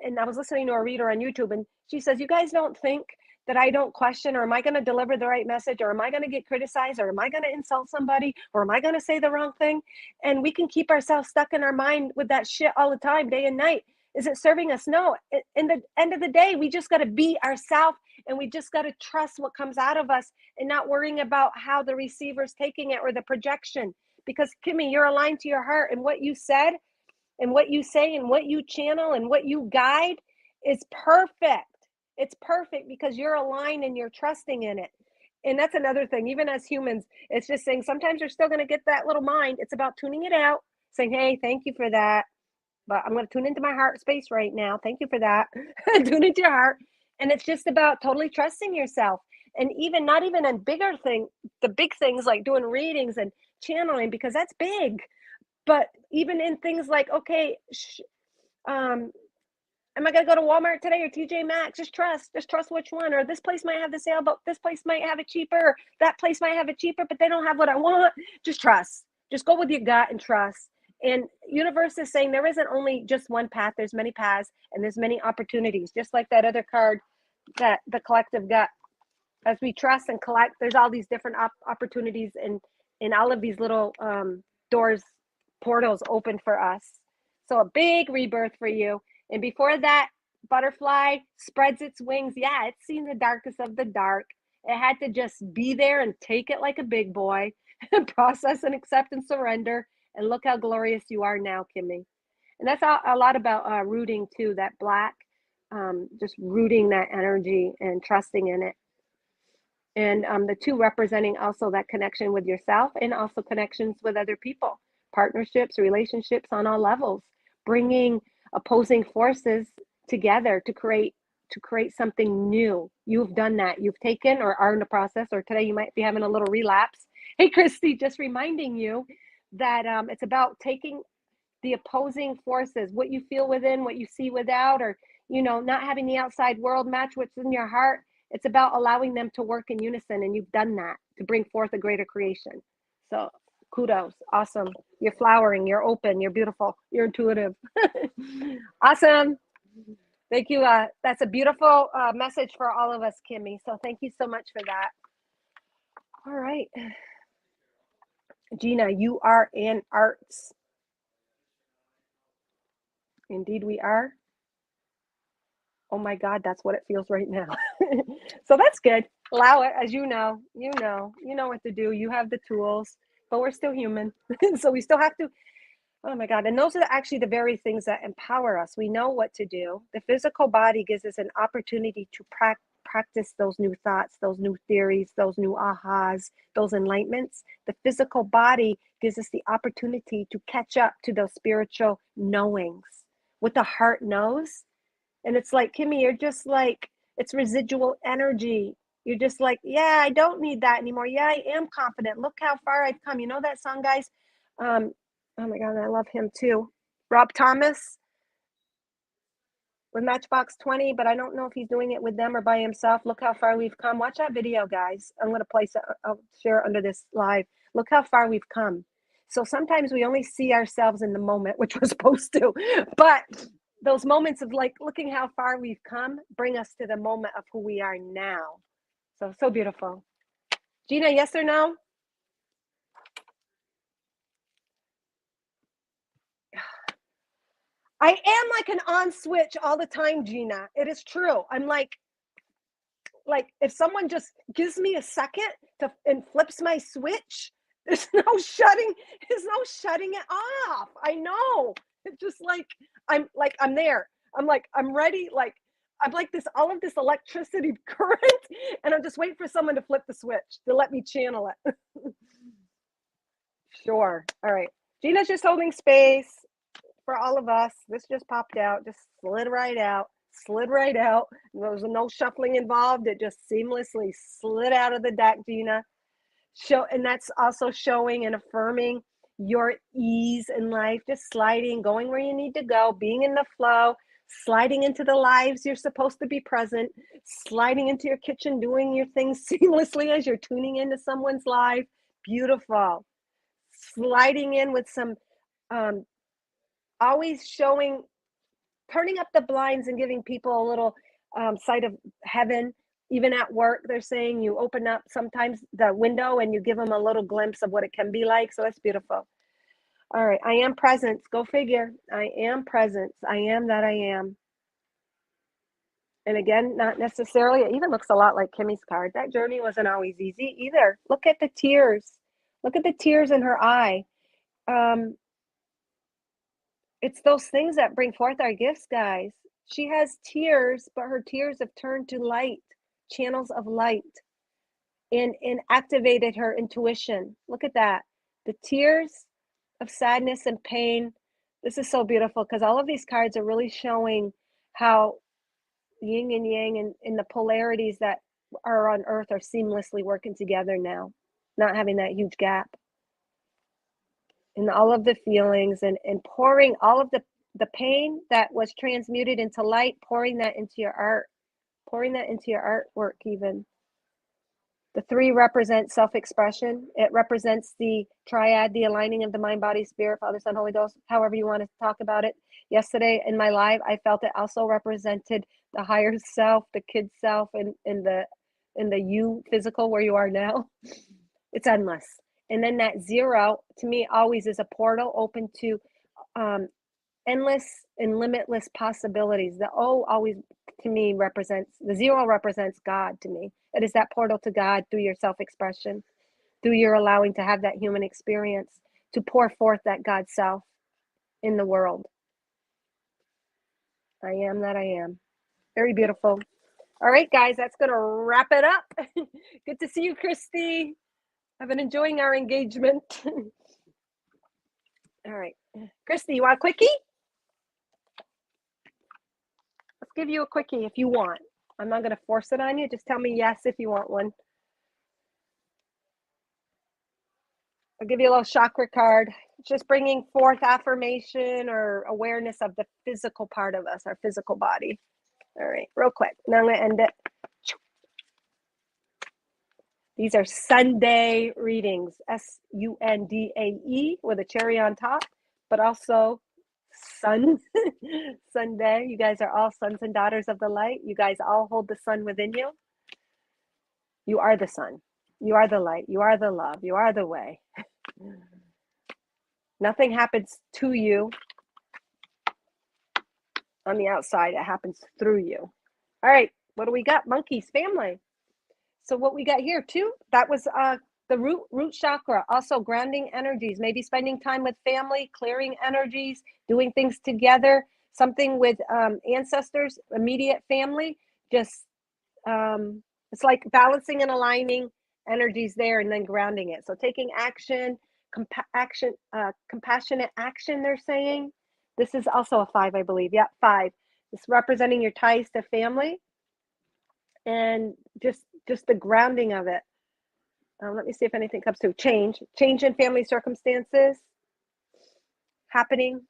and I was listening to a reader on YouTube, and she says, you guys don't think that I don't question, or am I going to deliver the right message, or am I going to get criticized, or am I going to insult somebody, or am I going to say the wrong thing? And we can keep ourselves stuck in our mind with that shit all the time, day and night. Is it serving us? No. In the end of the day, we just got to be ourselves, and we just got to trust what comes out of us and not worrying about how the receiver's taking it or the projection. Because Kimmy, you're aligned to your heart, and what you said and what you say and what you channel and what you guide is perfect. It's perfect because you're aligned and you're trusting in it. And that's another thing, even as humans, it's just saying sometimes you're still going to get that little mind. It's about tuning it out, saying, hey, thank you for that. But I'm going to tune into my heart space right now. Thank you for that. Tune into your heart. And it's just about totally trusting yourself. And even not even in the big things like doing readings and channeling, because that's big. But even in things like, okay, am I going to go to Walmart today or TJ Maxx? Just trust which one. Or this place might have the sale, but this place might have it cheaper. That place might have it cheaper, but they don't have what I want. Just trust. Just go with your gut and trust. And universe is saying there isn't only just one path. There's many paths and there's many opportunities. Just like that other card that the collective got. As we trust and collect, there's all these different opportunities and all of these little doors, portals open for us. So a big rebirth for you. And before that, butterfly spreads its wings. Yeah, it's seen the darkest of the dark. It had to just be there and take it like a big boy and process and accept and surrender. And look how glorious you are now, Kimmy. And that's a lot about rooting too, that black, just rooting that energy and trusting in it. And the two representing also that connection with yourself and also connections with other people, partnerships, relationships on all levels, bringing opposing forces together to create something new. You've done that. You've taken or are in the process, or today you might be having a little relapse. Hey, Christy, just reminding you that it's about taking the opposing forces, what you feel within, what you see without, or, not having the outside world match what's in your heart. It's about allowing them to work in unison. And you've done that to bring forth a greater creation. So kudos. Awesome. You're flowering. You're open. You're beautiful. You're intuitive. Awesome. Thank you. That's a beautiful message for all of us, Kimmy. So thank you so much for that. All right. Gina, you are in arts. Indeed, we are. Oh my God, that's what it feels right now. So that's good. Allow it, as you know what to do. You have the tools, but we're still human. So we still have to, oh my God. And those are actually the very things that empower us. We know what to do. The physical body gives us an opportunity to practice those new thoughts, those new theories, those new ahas, those enlightenments. The physical body gives us the opportunity to catch up to those spiritual knowings. What the heart knows. And it's like, Kimmy, you're just like, it's residual energy. You're just like, yeah, I don't need that anymore. Yeah, I am confident. Look how far I've come. You know that song, guys? Oh my God, I love him too. Rob Thomas with Matchbox 20, but I don't know if he's doing it with them or by himself. Look how far we've come. Watch that video, guys. I'm going to place it, I'll share it under this live. Look how far we've come. So sometimes we only see ourselves in the moment, which we're supposed to, but those moments of like looking how far we've come bring us to the moment of who we are now. So beautiful. Gina, yes or no? I am like an on switch all the time, Gina. It is true. I'm like if someone just gives me a second and flips my switch, there's no shutting it off. I know. It's just like I'm there. I'm like I'm ready. Like I'm like this all of this electricity current, and I'm just waiting for someone to flip the switch to let me channel it. Sure. All right. Gina's just holding space for all of us. This just popped out, just slid right out, slid right out. There was no shuffling involved. It just seamlessly slid out of the deck, Gina. And that's also showing and affirming your ease in life, just sliding, going where you need to go, being in the flow, sliding into the lives you're supposed to be present, sliding into your kitchen, doing your things seamlessly as you're tuning into someone's life. Beautiful. Sliding in with some um, always showing, turning up the blinds and giving people a little sight of heaven. Even at work, they're saying you open up sometimes the window and you give them a little glimpse of what it can be like. So that's beautiful. All right. I am presence. Go figure. I am presence. I am that I am. And again, not necessarily, it even looks a lot like Kimmy's card. That journey wasn't always easy either. Look at the tears. Look at the tears in her eye. It's those things that bring forth our gifts, guys. She has tears, but her tears have turned to light, channels of light, and activated her intuition. Look at that. The tears of sadness and pain. This is so beautiful because all of these cards are really showing how yin and yang and the polarities that are on earth are seamlessly working together now, not having that huge gap. And all of the feelings and pouring all of the pain that was transmuted into light, pouring that into your art, pouring that into your artwork even. The 3 represents self-expression. It represents the triad, the aligning of the mind, body, spirit, Father, Son, Holy Ghost, however you want to talk about it. Yesterday in my live, I felt it also represented the higher self, the kid self, and the you physical where you are now. It's endless. And then that 0 to me always is a portal open to endless and limitless possibilities. The O always to me represents, the 0 represents God to me. It is that portal to God through your self-expression, through your allowing to have that human experience, to pour forth that God self in the world. I am that I am. Very beautiful. All right, guys, that's going to wrap it up. Good to see you, Christy. I've been enjoying our engagement. All right. Christy, you want a quickie? Let's give you a quickie if you want. I'm not going to force it on you. Just tell me yes if you want one. I'll give you a little chakra card. Just bringing forth affirmation or awareness of the physical part of us, our physical body. All right, real quick. Now I'm going to end it. These are Sundae readings, Sundae with a cherry on top, but also sun, Sunday. You guys are all sons and daughters of the light. You guys all hold the sun within you. You are the sun. You are the light. You are the love. You are the way. Nothing happens to you on the outside. It happens through you. All right. What do we got? Monkeys, family. So what we got here too, that was the root chakra, also grounding energies, maybe spending time with family, clearing energies, doing things together, something with ancestors, immediate family, just it's like balancing and aligning energies there and then grounding it. So taking action, compassionate action, they're saying. This is also a 5, I believe. Yeah, 5. It's representing your ties to family and just the grounding of it. Let me see if anything comes through. Change in family circumstances happening.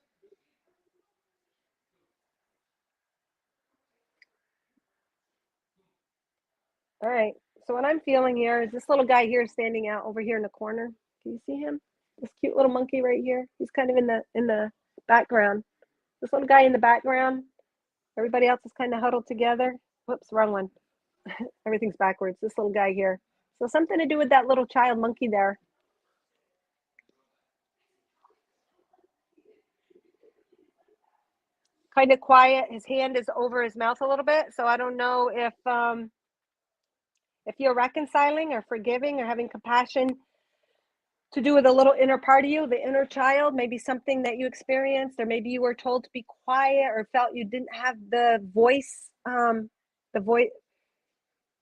All right. So what I'm feeling here is this little guy here standing out over here in the corner. Can you see him? This cute little monkey right here. He's kind of in the background. This little guy in the background. Everybody else is kind of huddled together. Whoops, wrong one. Everything's backwards. This little guy here. So something to do with that little child monkey there. Kind of quiet. His hand is over his mouth a little bit. So I don't know if you're reconciling or forgiving or having compassion to do with a little inner part of you, the inner child, maybe something that you experienced, or maybe you were told to be quiet or felt you didn't have the voice.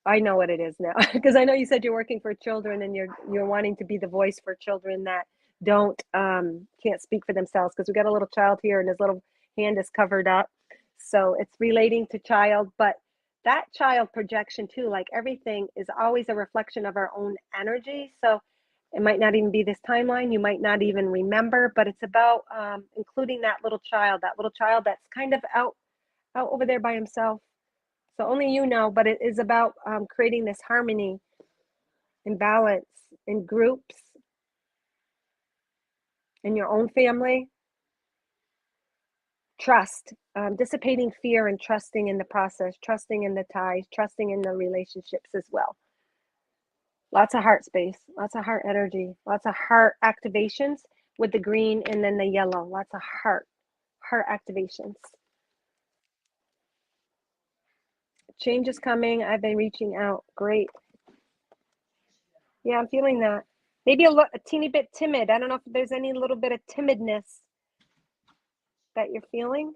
I know what it is now because I know you said you're working for children and you're wanting to be the voice for children that don't can't speak for themselves because we got a little child here and his little hand is covered up. So it's relating to child, but that child projection too, like everything is always a reflection of our own energy. So it might not even be this timeline, you might not even remember, but it's about including that little child that's kind of out over there by himself. So only you know, but it is about creating this harmony and balance in groups, in your own family. Trust, dissipating fear and trusting in the process, trusting in the ties, trusting in the relationships as well. Lots of heart space, lots of heart energy, lots of heart activations with the green and then the yellow. Lots of heart activations. Change is coming. I've been reaching out. Great. Yeah, I'm feeling that. Maybe a teeny bit timid. I don't know if there's any little bit of timidness that you're feeling.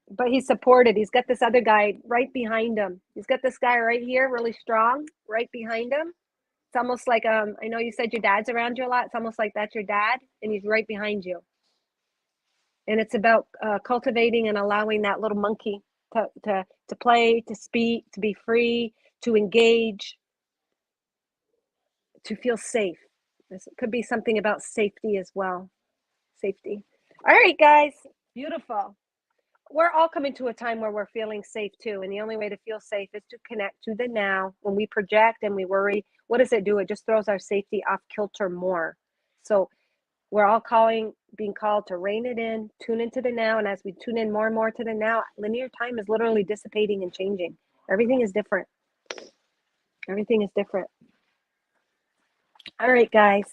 But he's supported. He's got this other guy right behind him. He's got this guy right here, really strong, right behind him. It's almost like I know you said your dad's around you a lot. It's almost like that's your dad, and he's right behind you. And it's about cultivating and allowing that little monkey to play, to speak, to be free, to engage, to feel safe. This could be something about safety as well. Safety. All right, guys. Beautiful. We're all coming to a time where we're feeling safe too. And the only way to feel safe is to connect to the now. When we project and we worry, what does it do? It just throws our safety off kilter more. So we're all being called to rein it in, tune into the now. And as we tune in more and more to the now, linear time is literally dissipating and changing. Everything is different. Everything is different. All right, guys.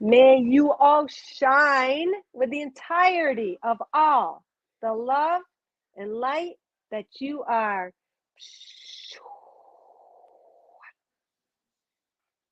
May you all shine with the entirety of all the love and light that you are.